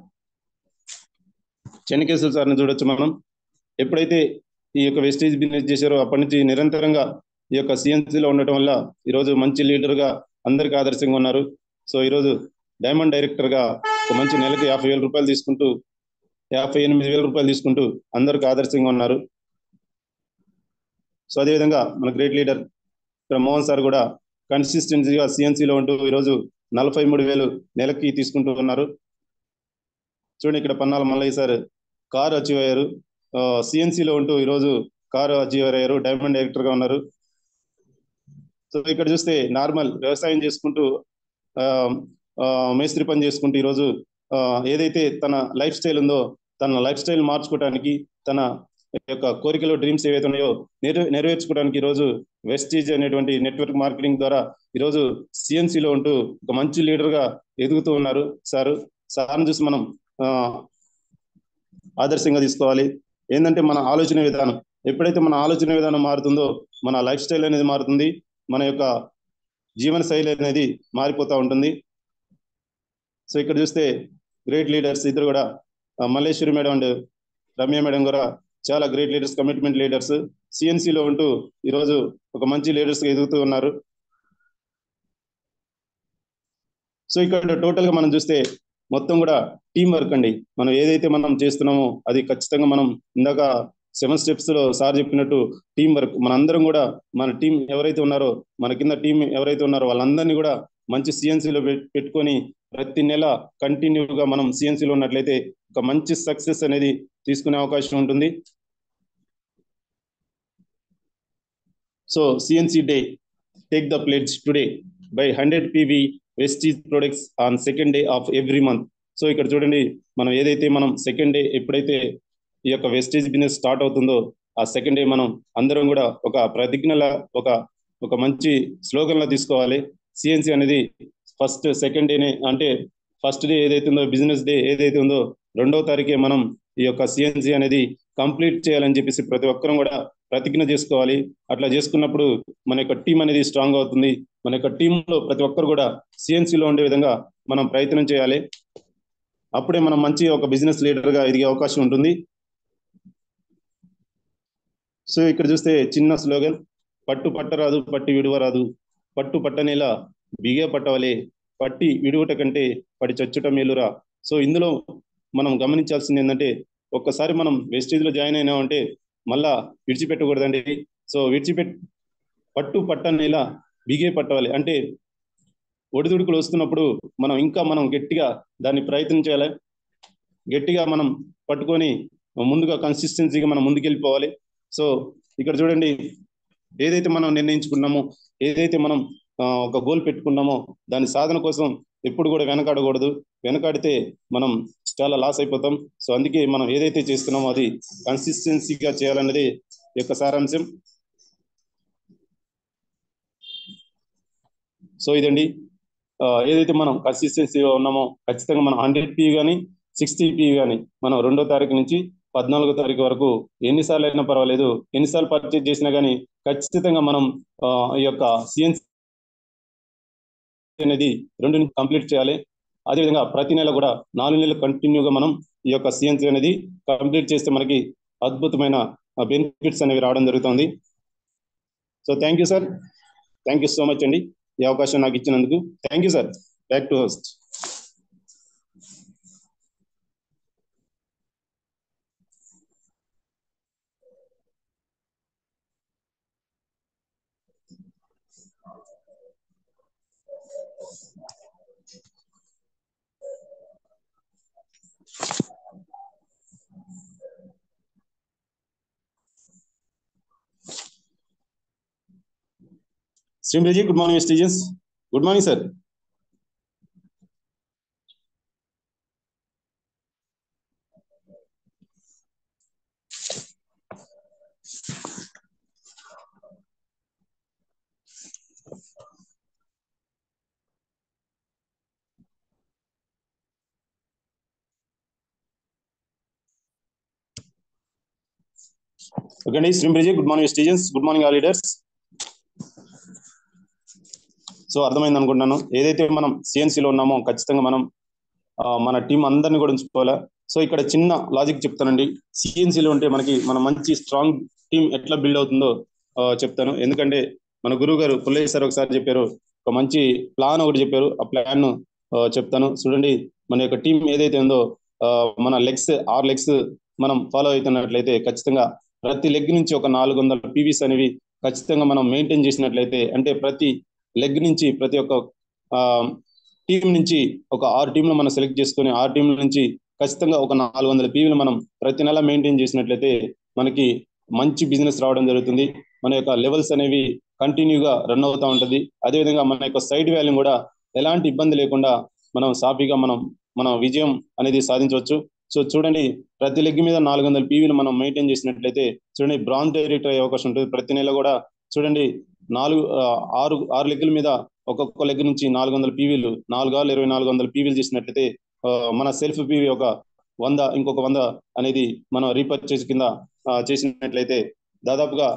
చెన్నకేశ్వర సార్ని చూడొచ్చు మనం. ఎప్పుడైతే ఈ యొక్క వెస్టేజ్ బిజినెస్ చేశారో అప్పటి నుంచి నిరంతరంగా ఈ యొక్క సిఎన్సిలో ఉండటం వల్ల ఈరోజు మంచి లీడర్ గా అందరికి ఆదర్శంగా ఉన్నారు. సో ఈరోజు డైమండ్ డైరెక్టర్ గా ఒక మంచి నెలకి 50,000 రూపాయలు తీసుకుంటూ 58,000 రూపాయలు తీసుకుంటూ అందరికి ఆదర్శంగా ఉన్నారు. సో అదేవిధంగా మన గ్రేట్ లీడర్ ఇక్కడ మోహన్ సార్ కూడా కన్సిస్టెన్సీగా సిఎన్సిలో ఉంటూ ఈరోజు 43,000 నెలకి తీసుకుంటూ ఉన్నారు. చూడండి ఇక్కడ Pannala Mallaiah sir car achieve అయ్యారు, సిఎన్సిలో ఉంటూ ఈరోజు కారు అచీవర్ అయ్యారు, డైమండ్ డైరెక్టర్ గా ఉన్నారు. సో ఇక్కడ చూస్తే నార్మల్ వ్యవసాయం చేసుకుంటూ మేస్త్రి పని చేసుకుంటూ ఈరోజు ఏదైతే తన లైఫ్ స్టైల్ ఉందో తన లైఫ్ స్టైల్ మార్చుకోవడానికి, తన యొక్క కోరికలు డ్రీమ్స్ ఏవైతే ఉన్నాయో నెరవేర్చుకోవడానికి ఈరోజు వెస్టీజ్ అనేటువంటి నెట్వర్క్ మార్కెటింగ్ ద్వారా ఈరోజు సిఎన్సిలో ఉంటూ ఒక మంచి లీడర్ గా ఎదుగుతూ ఉన్నారు. సార్ని చూసి మనం ఆదర్శంగా తీసుకోవాలి. ఏంటంటే మన ఆలోచన విధానం, ఎప్పుడైతే మన ఆలోచన విధానం మారుతుందో మన లైఫ్ స్టైల్ అనేది మారుతుంది, మన యొక్క జీవన శైలి అనేది మారిపోతూ ఉంటుంది. సో ఇక్కడ చూస్తే గ్రేట్ లీడర్స్ ఇద్దరు కూడా Malleswari madam and Ramya madam కూడా చాలా గ్రేట్ లీడర్స్, కమిట్మెంట్ లీడర్స్, సిఎన్సిలో ఉంటూ ఈరోజు ఒక మంచి లీడర్స్ గా ఎదుగుతూ ఉన్నారు. సో ఇక్కడ టోటల్ గా మనం చూస్తే మొత్తం కూడా టీం వర్క్ అండి. మనం ఏదైతే మనం చేస్తున్నామో అది ఖచ్చితంగా మనం ఇందాక 7 steps లో సార్ చెప్పినట్టు టీం వర్క్. మనందరం కూడా మన టీం ఎవరైతే ఉన్నారో, మన కింద టీం ఎవరైతే ఉన్నారో వాళ్ళందరినీ కూడా మంచి సిఎన్సిలో పెట్టుకొని ప్రతి నెల కంటిన్యూగా మనం సిఎన్సిలో ఉన్నట్లయితే ఒక మంచి సక్సెస్ అనేది తీసుకునే అవకాశం ఉంటుంది. So CNC day, take the pledge today by 100 PV Vestige products on 2nd day of every month. So ఇక్కడ చూడండి మనం ఏదైతే మనం 2nd day ఎప్పుడైతే ఈ యొక్క వెస్టేజ్ బిజినెస్ స్టార్ట్ అవుతుందో ఆ 2nd day మనం అందరం కూడా ఒక ప్రతిజ్ఞల ఒక మంచి స్లోగన్ లా తీసుకోవాలి. సిఎన్సి అనేది ఫస్ట్ 2nd day అంటే ఫస్ట్ డే ఏదైతే ఉందో బిజినెస్ డే ఏదైతే ఉందో 2వ తారీఖే మనం ఈ యొక్క సిఎన్సి అనేది కంప్లీట్ చేయాలని చెప్పేసి ప్రతి ఒక్కరం కూడా ప్రతిజ్ఞ చేసుకోవాలి. అట్లా చేసుకున్నప్పుడు మన యొక్క టీం అనేది స్ట్రాంగ్ అవుతుంది. మన యొక్క టీంలో ప్రతి ఒక్కరు కూడా సిఎన్సిలో ఉండే విధంగా మనం ప్రయత్నం చేయాలి. అప్పుడే మనం మంచి ఒక బిజినెస్ లీడర్ గా ఎదిగే అవకాశం ఉంటుంది. సో ఇక్కడ చూస్తే చిన్న స్లోగన్, పట్టు పట్టరాదు పట్టి విడువరాదు, పట్టు పట్టనేలా బిగే పట్టవలే, పట్టి విడువట కంటే పడి చచ్చుట మేలురా. సో ఇందులో మనం గమనించాల్సింది ఏంటంటే ఒక్కసారి మనం వెస్టేజ్ లో జాయిన్ అయినామంటే మళ్ళా విడిచిపెట్టకూడదండి. సో పట్టని ఇలా బిగే పట్టాలి. అంటే ఒడిదుడుకులు వస్తున్నప్పుడు మనం గట్టిగా దాన్ని ప్రయత్నించాలి. గట్టిగా మనం పట్టుకొని ముందుగా కన్సిస్టెన్సీగా మనం ముందుకెళ్ళిపోవాలి. సో ఇక్కడ చూడండి, ఏదైతే మనం నిర్ణయించుకున్నామో, ఏదైతే మనం ఒక గోల్ పెట్టుకున్నామో దాని సాధన కోసం ఎప్పుడు కూడా వెనకాడకూడదు. వెనకాడితే మనం చాలా లాస్ అయిపోతాం. సో అందుకే మనం ఏదైతే చేస్తున్నామో అది కన్సిస్టెన్సీగా చేయాలన్నది యొక్క సారాంశం. సో ఇదండి, ఏదైతే మనం కన్సిస్టెన్సీగా ఉన్నామో ఖచ్చితంగా మనం 100 PV కానీ 60 PV కానీ మనం 2వ తారీఖు నుంచి 14వ తారీఖు వరకు ఎన్నిసార్లు అయినా పర్వాలేదు, ఎన్నిసార్లు పర్చేజ్ చేసినా కానీ ఖచ్చితంగా మనం ఈ యొక్క సిఎన్సి అనేది 2 నుంచి కంప్లీట్ చేయాలి. అదేవిధంగా ప్రతి నెల కూడా 4 నెలలు కంటిన్యూగా మనం ఈ యొక్క సిఎన్సి అనేది కంప్లీట్ చేస్తే మనకి అద్భుతమైన బెనిఫిట్స్ అనేవి రావడం జరుగుతుంది. So thank you sir, thank you so much అండి ఈ అవకాశం నాకు ఇచ్చినందుకు. Thank you sir. Back to host. Srimreji, good morning, students. Good morning, sir. Okay, Srimreji, good morning, students. Good morning, all leaders. So అర్థమైంది అనుకుంటున్నాను. ఏదైతే మనం సిఎన్సిలో ఉన్నామో ఖచ్చితంగా మనం మన టీం అందరినీ కూడా ఉంచుకోవాలా. సో ఇక్కడ చిన్న లాజిక్ చెప్తానండి. సిఎన్సిలో ఉంటే మన మంచి స్ట్రాంగ్ టీం ఎట్లా బిల్డ్ అవుతుందో చెప్తాను. ఎందుకంటే మన గురువు గారు పుల్లయ్య సార్ ఒకసారి చెప్పారు, ఒక మంచి ప్లాన్ ఒకటి చెప్పారు. ఆ ప్లాన్ చెప్తాను చూడండి. మన యొక్క టీం ఏదైతే ఉందో మన 6 లెగ్స్ మనం ఫాలో అవుతున్నట్లయితే ఖచ్చితంగా ప్రతి లెగ్ నుంచి ఒక 400 PVs అనేవి ఖచ్చితంగా మనం మెయింటైన్ చేసినట్లయితే, అంటే ప్రతి లెగ్ నుంచి ప్రతి ఒక్క టీం నుంచి ఒక 6 టీంలు మనం సెలెక్ట్ చేసుకుని 6 టీంల నుంచి ఖచ్చితంగా ఒక 400 PVలు మనం ప్రతి నెల మెయింటైన్ చేసినట్లయితే మనకి మంచి బిజినెస్ రావడం జరుగుతుంది. మన యొక్క లెవెల్స్ అనేవి కంటిన్యూగా రన్ అవుతూ ఉంటుంది. అదేవిధంగా మన యొక్క సైడ్ వాల్యూ కూడా ఎలాంటి ఇబ్బంది లేకుండా మనం సాఫీగా మన విజయం అనేది సాధించవచ్చు. సో చూడండి, ప్రతి లెగ్ మీద 400 PVలు మనం మెయింటైన్ చేసినట్లయితే చూడండి బ్రాంజ్ డైరెక్టర్ అయ్యే అవకాశం ఉంటుంది. ప్రతి నెల కూడా చూడండి 6 లెగ్ల మీద ఒక్కొక్క లెగ్ నుంచి 400 PVలు, 4 6 2400 PVలు చేసినట్లయితే మన సెల్ఫ్ PV ఒక 100, ఇంకొక 100 అనేది మనం రీపర్చేస్ కింద చేసినట్లయితే దాదాపుగా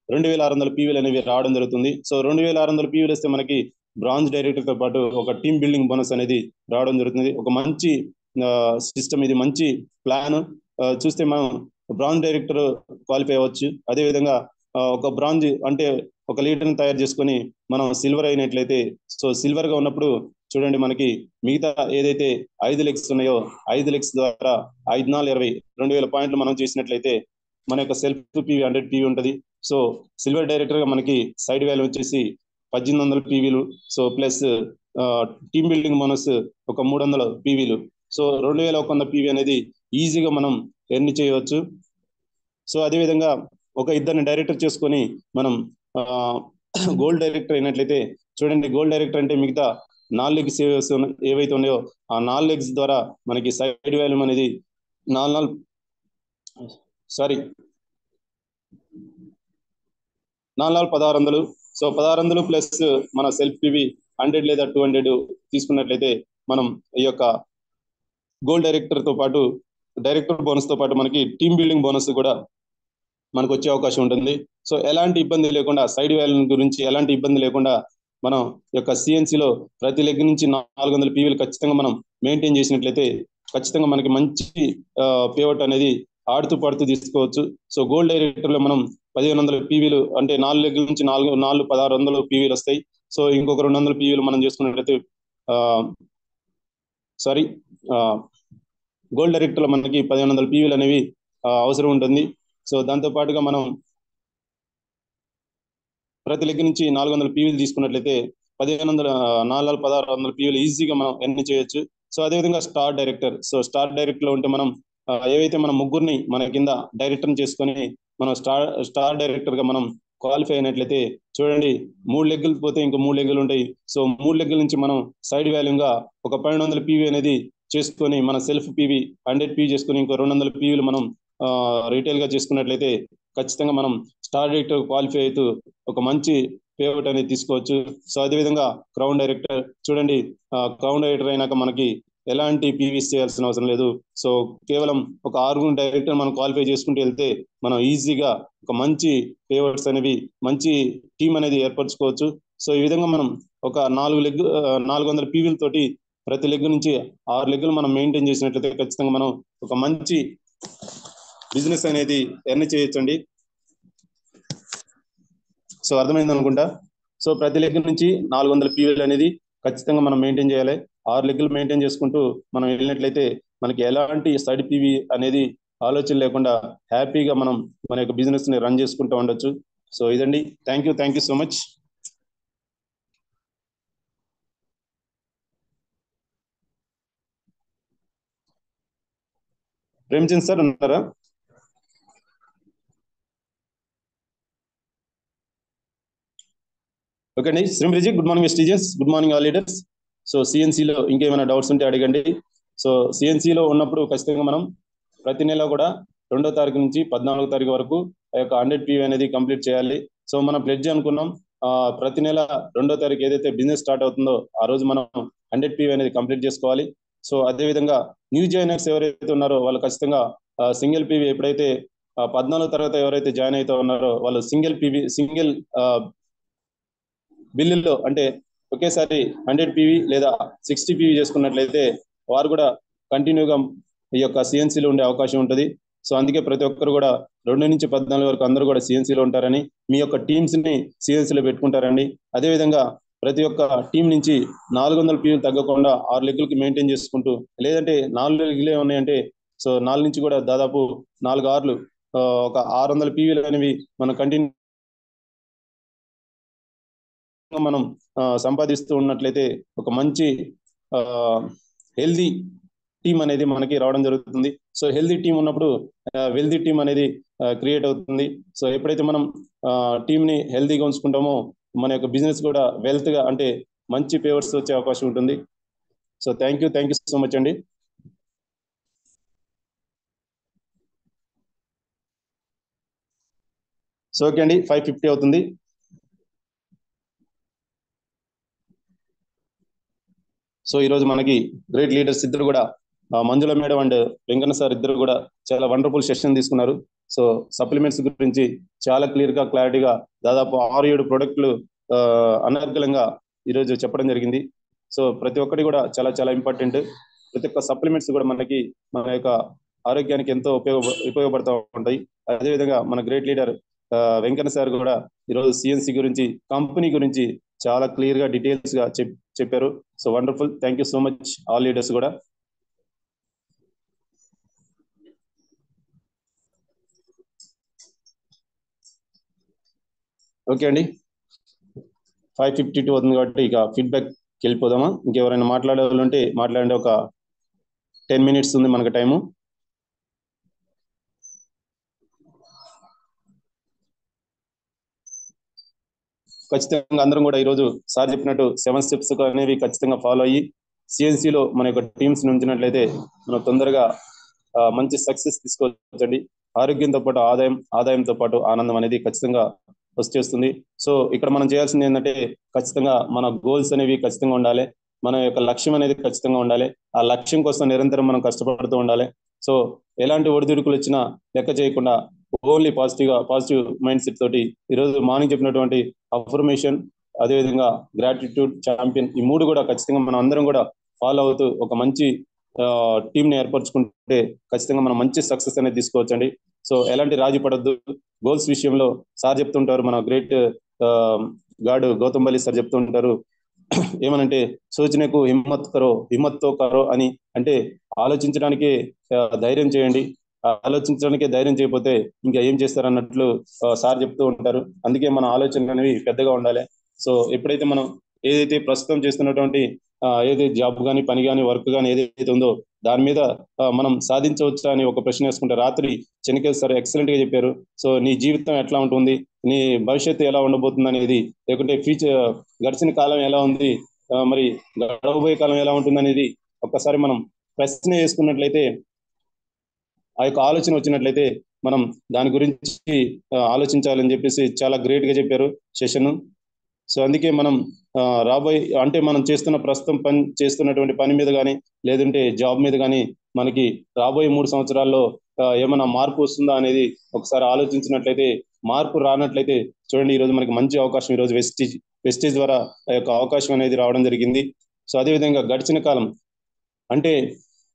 2600 PVలు అనేవి రావడం జరుగుతుంది. సో 2600 PVలు వస్తే మనకి బ్రాంజ్ డైరెక్టర్ తో పాటు ఒక టీమ్ బిల్డింగ్ బోనస్ అనేది రావడం జరుగుతుంది. ఒక మంచి సిస్టమ్ ఇది, మంచి ప్లాన్. చూస్తే మనం బ్రాంజ్ డైరెక్టర్ క్వాలిఫై అవ్వచ్చు. అదేవిధంగా ఒక బ్రాంజ్ అంటే ఒక లీడర్ని తయారు చేసుకొని మనం సిల్వర్ అయినట్లయితే, సో సిల్వర్ గా ఉన్నప్పుడు చూడండి మనకి మిగతా ఏదైతే 5 లెగ్స్ ఉన్నాయో 5 లెగ్స్ ద్వారా 5 4 20 2000 పాయింట్లు మనం చేసినట్లయితే మన యొక్క సెల్ఫ్ PV 100 PV ఉంటుంది. సో సిల్వర్ డైరెక్టర్ గా మనకి సైడ్ వాల్యూ వచ్చేసి 1800 PVలు. So plus team building bonus ఒక 300 PVలు. సో 2100 PV అనేది ఈజీగా మనం ఎర్న్ చేయవచ్చు. సో అదేవిధంగా ఒక ఇద్దరిని డైరెక్టర్ చేసుకొని మనం గోల్డ్ డైరెక్టర్ అయినట్లయితే చూడండి, గోల్డ్ డైరెక్టర్ అంటే మిగతా 4 లెగ్స్ ఏవైతే ఉన్నాయో ఆ 4 లెగ్స్ ద్వారా మనకి సైడ్ వాల్యూ అనేది 4 1600. సో 1600 ప్లస్ మన సెల్ఫ్ PV 100 లేదా 200 తీసుకున్నట్లయితే మనం ఈ యొక్క గోల్డ్ డైరెక్టర్ తో పాటు డైరెక్టర్ బోనస్ తో పాటు మనకి టీమ్ బిల్డింగ్ బోనస్ కూడా మనకు వచ్చే అవకాశం ఉంటుంది. సో ఎలాంటి ఇబ్బంది లేకుండా, సైడ్ వాల్యూ గురించి ఎలాంటి ఇబ్బంది లేకుండా మనం యొక్క సిఎన్సిలో ప్రతి లెగ్ నుంచి 400 PVలు ఖచ్చితంగా మనం మెయింటైన్ చేసినట్లయితే ఖచ్చితంగా మనకి మంచి పేఅవుట్ అనేది ఆడుతూ పాడుతూ తీసుకోవచ్చు. సో గోల్డ్ డైరెక్టర్ లో మనం 1500 PVలు అంటే 4 లెగ్ల నుంచి 4 1600 PVలు వస్తాయి. సో ఇంకొక 200 PVలు మనం చేసుకున్నట్లయితే గోల్డ్ డైరెక్టర్లో మనకి 1500 పీవీలు అనేవి అవసరం ఉంటుంది. సో దాంతో పాటుగా మనం ప్రతి లెగ్ నుంచి 400 పీవీలు తీసుకున్నట్లయితే 1600 పీవీలు ఈజీగా మనం ఎర్న్ చేయొచ్చు. సో అదేవిధంగా star director. So star director లో ఉంటే మనం ఏవైతే మనం ముగ్గురిని మన కింద డైరెక్టర్ చేసుకొని మనం స్టార్ డైరెక్టర్ గా మనం క్వాలిఫై అయినట్లయితే చూడండి, 3 లెగ్గులు పోతే ఇంకో 3 లెగ్గులు ఉంటాయి. సో 3 లెగ్గుల నుంచి మనం సైడ్ వాల్యూగా ఒక 1200 పీవీ అనేది చేసుకొని మన సెల్ఫ్ పీవీ 100 పీవీ చేసుకొని ఇంకో 200 పీవీలు మనం రీటైల్ గా చేసుకున్నట్లయితే ఖచ్చితంగా మనం స్టార్ డైరెక్టర్ క్వాలిఫై అవుతూ ఒక మంచి పేఅవుట్ అనేది తీసుకోవచ్చు. సో అదేవిధంగా క్రౌన్ డైరెక్టర్ చూడండి, క్రౌన్ డైరెక్టర్ అయినాక మనకి ఎలాంటి పీవీస్ చేయాల్సిన అవసరం లేదు. సో కేవలం ఒక 6 డైరెక్టర్ మనం క్వాలిఫై చేసుకుంటూ వెళ్తే మనం ఈజీగా ఒక మంచి పేఅవుట్స్ అనేవి మంచి టీం అనేది ఏర్పరచుకోవచ్చు. సో ఈ విధంగా మనం ఒక 400 పీవీలతోటి ప్రతి లెగ్ నుంచి 6 లెగ్గులు మనం మెయింటైన్ చేసినట్లయితే ఖచ్చితంగా మనం ఒక మంచి బిజినెస్ అనేది ఎర్న్ చేయొచ్చండి. సో అర్థమైంది అనుకుంటా. సో ప్రతి లెగ్ నుంచి 400 పీవీలు అనేది ఖచ్చితంగా మనం మెయింటైన్ చేయాలి. 6 లెగ్గులు మెయింటైన్ చేసుకుంటూ మనం వెళ్ళినట్లయితే మనకి ఎలాంటి సైడ్ పీవీ అనేది ఆలోచన లేకుండా హ్యాపీగా మనం మన యొక్క బిజినెస్ ని రన్ చేసుకుంటూ ఉండొచ్చు. సో ఇదండి. Thank you so much. Premchand sir ఉన్నారా? ఓకే అండి. శ్రీమృజీ, గుడ్ మార్నింగ్ ఎస్టీజెస్, good morning all leaders. So సిఎన్సిలో ఇంకేమైనా డౌట్స్ ఉంటే అడగండి. సో సిఎన్సిలో ఉన్నప్పుడు ఖచ్చితంగా మనం ప్రతి నెల కూడా 2వ తారీఖు నుంచి 14వ తారీఖు వరకు ఆ యొక్క 100 పీవీ అనేది కంప్లీట్ చేయాలి. సో మనం ప్లెడ్జ్ అనుకున్నాం, ప్రతి నెల 2వ తారీఖు ఏదైతే బిజినెస్ స్టార్ట్ అవుతుందో ఆ రోజు మనం 100 పీవీ అనేది కంప్లీట్ చేసుకోవాలి. సో అదేవిధంగా న్యూ జాయినర్స్ ఎవరైతే ఉన్నారో వాళ్ళు ఖచ్చితంగా సింగిల్ పీవీ ఎప్పుడైతే 14వ తరగతి ఎవరైతే జాయిన్ అవుతా ఉన్నారో వాళ్ళు సింగిల్ బిల్లుల్లో అంటే ఒకేసారి 100 పీవీ లేదా 60 పీవీ చేసుకున్నట్లయితే వారు కూడా కంటిన్యూగా ఈ యొక్క సిఎన్సీలో ఉండే అవకాశం ఉంటుంది. సో అందుకే ప్రతి ఒక్కరు కూడా 2 నుంచి 14 వరకు అందరూ కూడా సిఎన్సీలో ఉంటారని, మీ యొక్క టీమ్స్ ని సిఎన్సీలో పెట్టుకుంటారండి. అదేవిధంగా ప్రతి ఒక్క టీం నుంచి 400 పీవీలు తగ్గకుండా 6 లెగ్గులకి మెయింటైన్ చేసుకుంటూ, లేదంటే 4 లెగ్గులే ఉన్నాయంటే సో 4 నుంచి కూడా దాదాపు 4 6లు ఒక 600 పీవీలు అనేవి మనం కంటిన్యూ మనం సంపాదిస్తూ ఉన్నట్లయితే ఒక మంచి హెల్దీ టీం అనేది మనకి రావడం జరుగుతుంది. సో హెల్దీ టీం ఉన్నప్పుడు వెల్దీ టీం అనేది క్రియేట్ అవుతుంది. సో ఎప్పుడైతే మనం టీమ్ ని హెల్దీగా ఉంచుకుంటామో మన యొక్క బిజినెస్ కూడా వెల్త్ గా అంటే మంచి పేవర్స్ వచ్చే అవకాశం ఉంటుంది. So thank you so much అండి. సో ఓకే అండి, 5:50 అవుతుంది. సో ఈరోజు మనకి గ్రేట్ లీడర్స్ ఇద్దరు కూడా మంజుల మేడం అండ్ వెంకన్న సార్ ఇద్దరు కూడా చాలా వండర్ఫుల్ సెషన్ తీసుకున్నారు. సో సప్లిమెంట్స్ గురించి చాలా క్లారిటీగా దాదాపు 6-7 ప్రోడక్ట్లు అనర్గళంగా ఈరోజు చెప్పడం జరిగింది. సో ప్రతి ఒక్కటి కూడా చాలా ఇంపార్టెంట్. ప్రతి ఒక్క సప్లిమెంట్స్ కూడా మనకి మన యొక్క ఆరోగ్యానికి ఎంతో ఉపయోగపడుతూ ఉంటాయి. అదేవిధంగా మన గ్రేట్ లీడర్ వెంకన్న సార్ కూడా ఈరోజు సిఎన్సి గురించి, కంపెనీ గురించి చాలా క్లియర్ గా డీటెయిల్స్ గా చెప్పారు. So wonderful. Thank you so much all leaders కూడా. ఓకే అండి, 5:52 అవుతుంది కాబట్టి ఇక ఫీడ్బ్యాక్ వెళ్ళిపోదామా? ఇంకెవరైనా మాట్లాడే వాళ్ళు ఉంటే మాట్లాడండి. ఒక 10 minutes ఉంది మనకు టైము. ఖచ్చితంగా అందరం కూడా ఈరోజు సార్ చెప్పినట్టు 7 steps అనేవి ఖచ్చితంగా ఫాలో అయ్యి సిఎన్సిలో మన యొక్క టీమ్స్ ఉంచినట్లయితే మనం తొందరగా మంచి సక్సెస్ తీసుకోవచ్చండి. ఆరోగ్యంతో పాటు ఆదాయంతో పాటు ఆనందం అనేది ఖచ్చితంగా వచ్చేస్తుంది. సో ఇక్కడ మనం చేయాల్సింది ఏంటంటే ఖచ్చితంగా మన గోల్స్ అనేవి ఖచ్చితంగా ఉండాలి. మన యొక్క లక్ష్యం అనేది ఖచ్చితంగా ఉండాలి. ఆ లక్ష్యం కోసం నిరంతరం మనం కష్టపడుతూ ఉండాలి. సో ఎలాంటి ఒడిదుడుకులు వచ్చినా లెక్క చేయకుండా ఓన్లీ పాజిటివ్ మైండ్ సెట్ తోటి ఈరోజు మార్నింగ్ చెప్పినటువంటి అఫర్మేషన్, అదేవిధంగా గ్రాటిట్యూడ్, ఛాంపియన్, ఈ 3 కూడా ఖచ్చితంగా మనం అందరం కూడా ఫాలో అవుతూ ఒక మంచి టీమ్ ని ఏర్పరచుకుంటే ఖచ్చితంగా మనం మంచి సక్సెస్ అనేది తీసుకోవచ్చండి. సో ఎలాంటి రాజీ పడద్దు. గోల్స్ విషయంలో సార్ చెప్తుంటారు, మన గ్రేట్ గాడ్ గౌతమ్ బలి సార్ చెప్తుంటారు, ఏమనంటే సోచనకు హిమ్మత్తో కరో అని, అంటే ఆలోచించడానికే ధైర్యం చేయండి, ఆలోచించడానికే ధైర్యం చేయకపోతే ఇంకా ఏం చేస్తారు అన్నట్లు సార్ చెప్తూ ఉంటారు. అందుకే మన ఆలోచనలు అనేవి పెద్దగా ఉండాలి. సో ఎప్పుడైతే మనం ఏదైతే ప్రస్తుతం చేస్తున్నటువంటి ఏదైతే జాబ్ కానీ, పని కానీ, వర్క్ కానీ ఏదైతే ఉందో దాని మీద మనం సాధించవచ్చా అని ఒక ప్రశ్న వేసుకుంటే, రాత్రి చెనికేల్ సార్ ఎక్సలెంట్ గా చెప్పారు. సో నీ జీవితం ఎట్లా ఉంటుంది, నీ భవిష్యత్తు ఎలా ఉండబోతుంది అనేది, లేకుంటే ఫ్యూచర్ గడిచిన కాలం ఎలా ఉంది, మరి గడవబోయే కాలం ఎలా ఉంటుంది అనేది ఒక్కసారి మనం ప్రశ్న వేసుకున్నట్లయితే, ఆ యొక్క ఆలోచన వచ్చినట్లయితే మనం దాని గురించి ఆలోచించాలని చెప్పేసి చాలా గ్రేట్ గా చెప్పారు సెషన్. సో అందుకే మనం అంటే మనం ప్రస్తుతం చేస్తున్నటువంటి పని మీద కానీ, లేదంటే జాబ్ మీద కానీ మనకి రాబోయే 3 సంవత్సరాల్లో ఏమైనా మార్పు వస్తుందా అనేది ఒకసారి ఆలోచించినట్లయితే, మార్పు రానట్లయితే చూడండి, ఈరోజు మనకి మంచి అవకాశం, ఈరోజు వెస్టేజ్ ద్వారా ఆ యొక్క అవకాశం అనేది రావడం జరిగింది. సో అదేవిధంగా గడిచిన కాలం అంటే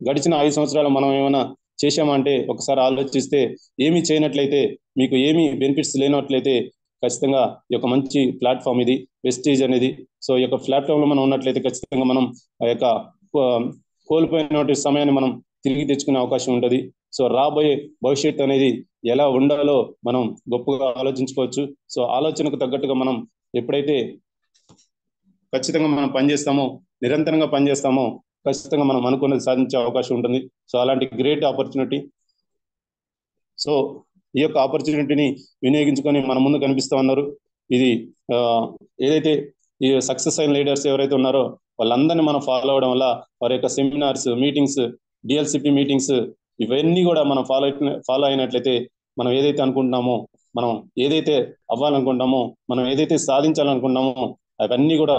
గడిచిన 5 సంవత్సరాలు మనం ఏమైనా చేశామా అంటే ఒకసారి ఆలోచిస్తే, ఏమీ చేయనట్లయితే, మీకు ఏమీ బెనిఫిట్స్ లేనట్లయితే ఖచ్చితంగా ఈ యొక్క మంచి ప్లాట్ఫామ్ ఇది వెస్టేజ్ అనేది. సో ఈ యొక్క ప్లాట్ఫామ్ లో మనం ఉన్నట్లయితే ఖచ్చితంగా మనం ఆ యొక్క కోల్పోయినటువంటి సమయాన్ని మనం తిరిగి తెచ్చుకునే అవకాశం ఉంటుంది. సో రాబోయే భవిష్యత్తు అనేది ఎలా ఉండాలో మనం గొప్పగా ఆలోచించుకోవచ్చు. సో ఆలోచనకు తగ్గట్టుగా మనం ఎప్పుడైతే ఖచ్చితంగా మనం పనిచేస్తామో, నిరంతరంగా పనిచేస్తామో, ఖచ్చితంగా మనం అనుకున్నది సాధించే అవకాశం ఉంటుంది. సో అలాంటి గ్రేట్ ఆపర్చునిటీ. సో ఈ యొక్క ఆపర్చునిటీని వినియోగించుకొని మన ముందు కనిపిస్తూ ఉన్నారు. ఇది ఏదైతే ఈ సక్సెస్ అయిన లీడర్స్ ఎవరైతే ఉన్నారో వాళ్ళందరినీ మనం ఫాలో అవడం వల్ల వారి యొక్క సెమినార్స్, మీటింగ్స్, డిఎల్సిపి మీటింగ్స్, ఇవన్నీ కూడా మనం ఫాలో అయినట్లయితే, మనం ఏదైతే అనుకుంటున్నామో, మనం ఏదైతే అవ్వాలనుకుంటామో, మనం ఏదైతే సాధించాలనుకుంటున్నామో అవన్నీ కూడా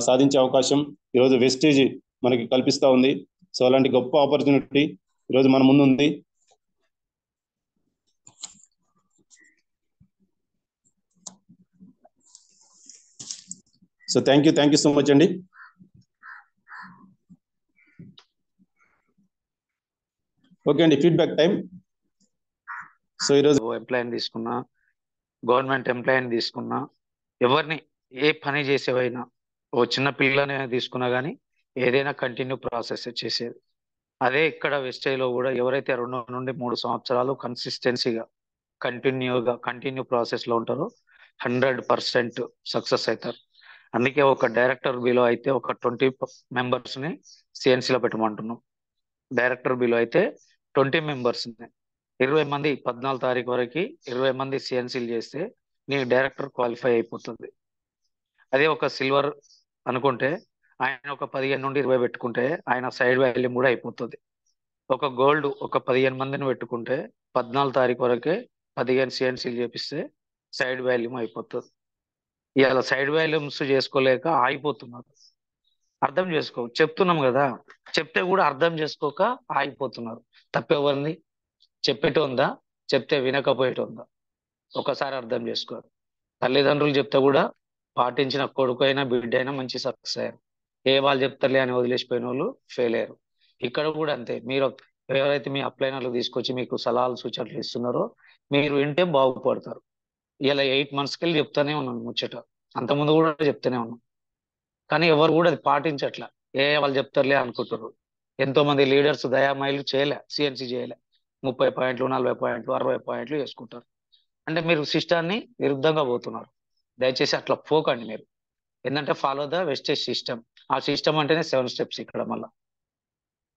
సాధించే అవకాశం ఈరోజు వెస్టేజ్ మనకి కల్పిస్తూ ఉంది. సో అలాంటి గొప్ప ఆపర్చునిటీ ఈరోజు మన ముందు ఉంది. So thank you so much అండి. ఓకే అండి, ఫీడ్బ్యాక్ టైం. సో ఈరోజు ఎంప్లాయీని తీసుకున్నా, గవర్నమెంట్ ఎంప్లాయీని తీసుకున్నా, ఎవరిని ఏ పని చేసేవైనా, ఓ చిన్న పిల్లని తీసుకున్నా కానీ ఏదైనా కంటిన్యూ ప్రాసెస్ చేసేది. అదే ఇక్కడ వెస్టేజ్లో కూడా ఎవరైతే 2 నుండి 3 సంవత్సరాలు కన్సిస్టెన్సీగా కంటిన్యూ ప్రాసెస్ లో ఉంటారో 100% సక్సెస్ అవుతారు. అందుకే ఒక డైరెక్టర్ బిలో అయితే ఒక 20 మెంబర్స్ ని సిఎన్సీలో పెట్టమంటున్నాం. డైరెక్టర్ బిలో అయితే 20 మెంబర్స్ ని 20 మంది 14 తారీఖు వరకు 20 మంది సిఎన్సీలు చేస్తే నీ డైరెక్టర్ క్వాలిఫై అయిపోతుంది. అదే ఒక సిల్వర్ అనుకుంటే ఆయన ఒక 15 నుండి 20 పెట్టుకుంటే ఆయన సైడ్ వాల్యూమ్ కూడా అయిపోతుంది. ఒక గోల్డ్ ఒక 15 మందిని పెట్టుకుంటే 14 తారీఖు వరకే 15 సిఎన్సీలు చేపిస్తే సైడ్ వాల్యూమ్ అయిపోతుంది. ఇవాళ సైడ్ వాల్యూమ్స్ చేసుకోలేక ఆగిపోతున్నారు. అర్థం చేసుకో, చెప్తున్నాం కదా, చెప్తే కూడా అర్థం చేసుకోక ఆగిపోతున్నారు. తప్పెవరిది? చెప్పేటోందా? చెప్తే వినకపోయేటోందా? ఒకసారి అర్థం చేసుకోరు. తల్లిదండ్రులు చెప్తే కూడా పాటించిన కొడుకు అయినా బిడ్డ అయినా మంచి సక్సెస్ అయ్యారు. వాళ్ళు చెప్తారులే అని వదిలేసిపోయిన వాళ్ళు ఫెయిల్ అయ్యారు. ఇక్కడ కూడా అంతే. మీరు ఎవరైతే మీ అప్లైనర్లు తీసుకొచ్చి మీకు సలహాలు సూచనలు ఇస్తున్నారో మీరు వింటే బాగుపడతారు. ఇలా 8 months కెళ్ళి చెప్తానే ఉన్నాను ముచ్చట, అంతకుముందు కూడా చెప్తానే ఉన్నాను. కానీ ఎవరు కూడా అది పాటించట్లా. వాళ్ళు చెప్తారులే అనుకుంటారు. ఎంతో మంది లీడర్స్ దయామయులు చేయలే, సిఎన్సీ చేయలే, 30 పాయింట్లు 40 పాయింట్లు 60 పాయింట్లు వేసుకుంటారు. అంటే మీరు సిస్టాన్ని విరుద్ధంగా పోతున్నారు. దయచేసి అట్లా పోకండి మీరు. ఏంటంటే ఫాలో ద వెస్టేజ్ సిస్టమ్. ఆ సిస్టమ్ అంటేనే 7 steps. ఇక్కడ మళ్ళా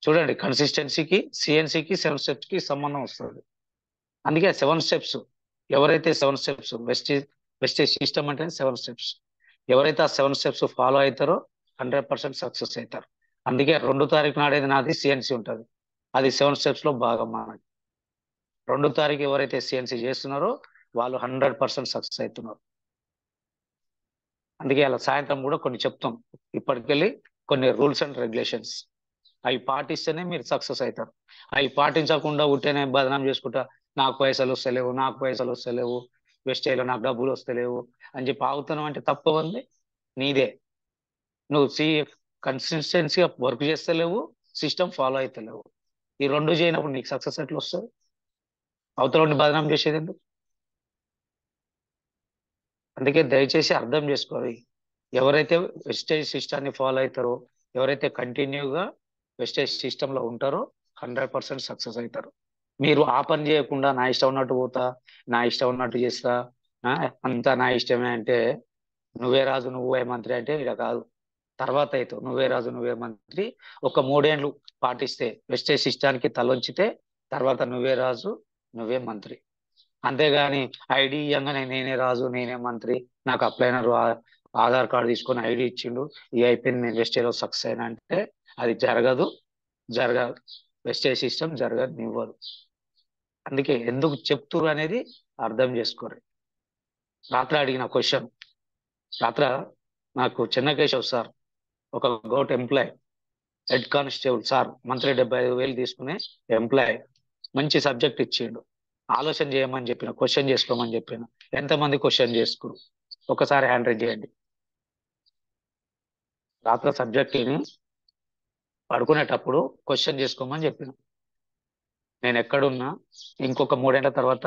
చూడండి, కన్సిస్టెన్సీకి సిఎన్సీకి 7 steps కి సంబంధం వస్తుంది. అందుకే 7 steps. ఎవరైతే 7 steps వెస్టేజ్ సిస్టమ్ అంటే 7 steps. ఎవరైతే ఆ 7 steps ఫాలో అవుతారో 100% సక్సెస్ అవుతారు. అందుకే 2 తారీఖు నాడేది నాది సిఎన్సీ ఉంటుంది. అది 7 steps లో భాగం మనకి. 2 తారీఖు ఎవరైతే సిఎన్సీ చేస్తున్నారో వాళ్ళు 100% సక్సెస్ అవుతున్నారు. అందుకే అలా సాయంత్రం కూడా కొన్ని చెప్తాం. ఇప్పటికెళ్ళి కొన్ని రూల్స్ అండ్ రెగ్యులేషన్స్ అవి పాటిస్తేనే మీరు సక్సెస్ అవుతారు. అవి పాటించకుండా ఉంటేనే బదనాం చేసుకుంటా నాకు పైసలు వస్తలేవు, వెస్టేజ్లో నాకు డబ్బులు వస్తలేవు అని చెప్పి ఆగుతున్నావు అంటే తప్పవంది నీదే. నువ్వు కన్సిస్టెన్సీగా వర్క్ చేస్తలేవు, సిస్టమ్ ఫాలో అవుతలేవు. ఈ 2 చేయనప్పుడు నీకు సక్సెస్ ఎట్లా వస్తుంది? అవతల బదనాం చేసేది ఎందుకు? అందుకే దయచేసి అర్థం చేసుకోవాలి. ఎవరైతే వెస్టేజ్ సిస్టాన్ని ఫాలో అవుతారో, ఎవరైతే కంటిన్యూగా వెస్టేజ్ సిస్టంలో ఉంటారో 100% సక్సెస్ అవుతారు. మీరు ఆ పని చేయకుండా నా ఇష్టం ఉన్నట్టు పోతా, నా ఇష్టం ఉన్నట్టు చేస్తా, అంతా నా ఇష్టమే అంటే నువ్వే రాజు నువ్వే మంత్రి అంటే ఇక కాదు. తర్వాత అవుతావు నువ్వే రాజు నువ్వే మంత్రి. ఒక 3 ఏళ్ళు పాటిస్తే వెస్టేజ్ సిస్టానికి తలొంచితే తర్వాత నువ్వే రాజు నువ్వే మంత్రి. అంతేగాని ఐడి ఇవ్వగానే నేనే రాజు నేనే మంత్రి, నాకు అప్లైనర్ ఆధార్ కార్డు తీసుకొని ఐడి ఇచ్చిండు, ఈ అయిపోయింది నేను వెస్టేజ్లో సక్సెస్ అయినా అంటే అది జరగదు. వెస్టేజ్ సిస్టమ్ జరగనివ్వదు. అందుకే ఎందుకు చెప్తురు అనేది అర్థం చేసుకోరు. రాత్ర అడిగిన క్వశ్చన్, రాత్ర నాకు చెన్నకేశవ్ సార్ ఒక govt employee, head constable sir, monthly 75,000 తీసుకునే ఎంప్లాయ్, మంచి సబ్జెక్ట్ ఇచ్చిండు. ఆలోచన చేయమని చెప్పిన, క్వశ్చన్ చేసుకోమని చెప్పిన. ఎంతమంది క్వశ్చన్ చేసుకురు ఒకసారి హ్యాండ్ రైజ్ చేయండి. రాత్రి సబ్జెక్ట్ ని పడుకునేటప్పుడు క్వశ్చన్ చేసుకోమని చెప్పిన. నేను ఎక్కడున్నా ఇంకొక 3 ఏళ్ల తర్వాత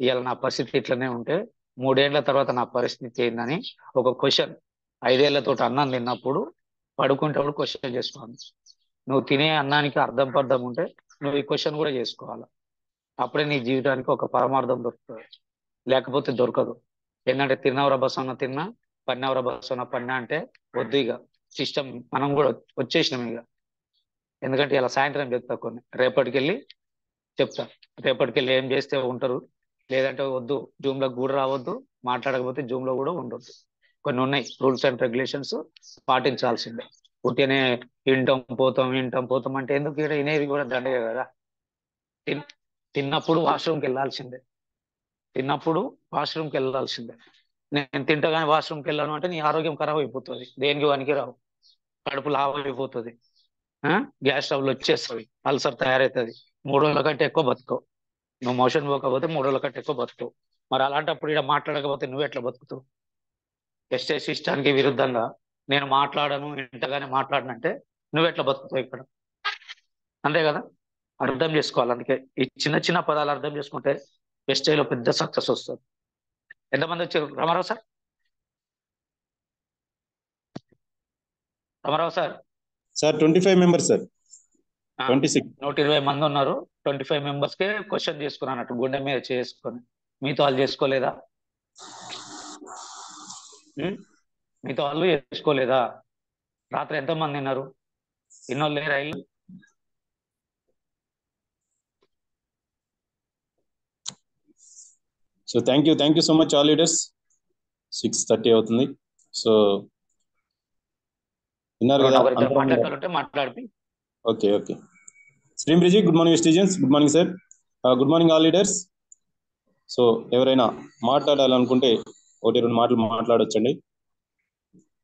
ఇవాళ నా పరిస్థితి ఇట్లనే ఉంటే 3 ఏళ్ల తర్వాత నా పరిస్థితి ఏందని ఒక క్వశ్చన్, 5 ఏళ్లతో అన్నం తిన్నప్పుడు పడుకునేటప్పుడు క్వశ్చన్ చేసుకోవాలి. నువ్వు తినే అన్నానికి అర్థం పర్థం ఉంటే నువ్వు ఈ క్వశ్చన్ కూడా చేసుకోవాలి. అప్పుడే నీ జీవితానికి ఒక పరమార్థం దొరుకుతుంది, లేకపోతే దొరకదు. ఏంటంటే తిన్నవర బసన్న తిన్నా, పన్నెవర బసన్న పన్నా అంటే వద్దు. ఇక సిస్టమ్ మనం కూడా వచ్చేసినాం ఇక. ఎందుకంటే ఇలా సాయంత్రం చెప్తా కొన్ని, రేపటికెళ్ళి చెప్తా. రేపటికెళ్ళి ఏం చేస్తే ఉంటారు, లేదంటే వద్దు, జూమ్ లో కూడా రావద్దు, మాట్లాడకపోతే జూమ్ లో కూడా ఉండొద్దు. కొన్ని ఉన్నాయి రూల్స్ అండ్ రెగ్యులేషన్స్, పాటించాల్సిందే. పుట్టినే వింటాం పోతాం అంటే ఎందుకు? ఇక్కడ వినేది కూడా దండగే కదా. తిన్నప్పుడు వాష్రూమ్కి వెళ్ళాల్సిందే, తిన్నప్పుడు వాష్రూమ్కి వెళ్ళాల్సిందే. నేను తింటగానే వాష్రూమ్కి వెళ్ళాను అంటే నీ ఆరోగ్యం ఖరాబ్ అయిపోతుంది, దేనికి వానికి రావు, కడుపు లావ్ అయిపోతుంది, గ్యాస్ ట్రబుల్ వచ్చేస్తుంది, అల్సర్ తయారవుతుంది, 3 రోజుల కంటే ఎక్కువ బతుకవు. నువ్వు మోషన్ పోకపోతే 3 రోజుల కంటే ఎక్కువ బతుకవు. మరి అలాంటప్పుడు ఇక్కడ మాట్లాడకపోతే నువ్వు ఎట్లా బతుకుతావు? వెస్టేజ్ సిస్టానికి విరుద్ధంగా నేను మాట్లాడను, ఇంతగానే మాట్లాడనంటే నువ్వు ఎట్లా బతుకుతావు ఇక్కడ? అంతే కదా, అర్థం చేసుకోవాలి. అందుకే ఈ చిన్న చిన్న పదాలు అర్థం చేసుకుంటే వెస్టేజ్లో పెద్ద సక్సెస్ వస్తుంది. ఎంతమంది వచ్చారు? Ramarao sir, Ramarao sir. Sir 25 members sir, 26. 120 మంది ఉన్నారు. 25 మెంబర్స్ కే క్వశ్చన్ చేసుకున్నట్టు గుండె మీద చేసుకొని. మీతో వాళ్ళు చేసుకోలేదా? మీతో వాళ్ళు చేసుకోలేదా? రాత్రి ఎంతమంది తిన్నారు? ఇన్నోళ్ళు లేరా? ఇల్లు so thank you so much all leaders. 6:30 అవుతుంది. సో విన్నారు కదా. మాట్లాడి ఓకే. శ్రీం బ్రిజీ, good morning students, good morning sir, good morning all leaders. So ఎవరైనా మాట్లాడాలనుకుంటే 1-2 మాటలు మాట్లాడొచ్చండి.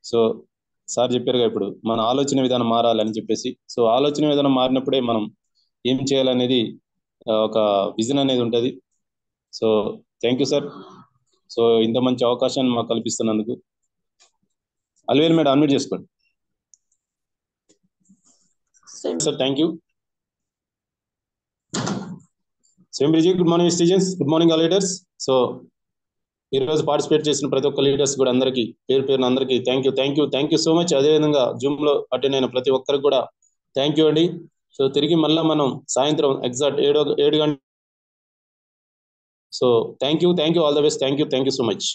సో సార్ చెప్పారుగా ఇప్పుడు మన ఆలోచన విధానం మారాలని చెప్పేసి. సో ఆలోచన విధానం మారినప్పుడే మనం ఏం చేయాలనేది ఒక విజన్ అనేది ఉంటుంది. So thank you sir. So ఇంత మంచి అవకాశాన్ని మాకు కల్పిస్తున్నందుకు. అల్వేల్ మేడం అన్మ్యూట్ చేసుకోండి సార్. Thank you. సేమ్ బ్రిజీ, good morning students, good morning all leaders. So ఈరోజు పార్టిసిపేట్ చేసిన ప్రతి ఒక్క లీడర్స్ కూడా అందరికీ పేరున అందరికీ థ్యాంక్ యూ సో మచ్. అదేవిధంగా జూమ్ లో అటెండ్ అయిన ప్రతి ఒక్కరికి కూడా థ్యాంక్ యూ అండి. సో తిరిగి మళ్ళీ మనం సాయంత్రం ఎగ్జాక్ట్ 7 గంటల. So thank you all the best. Thank you so much.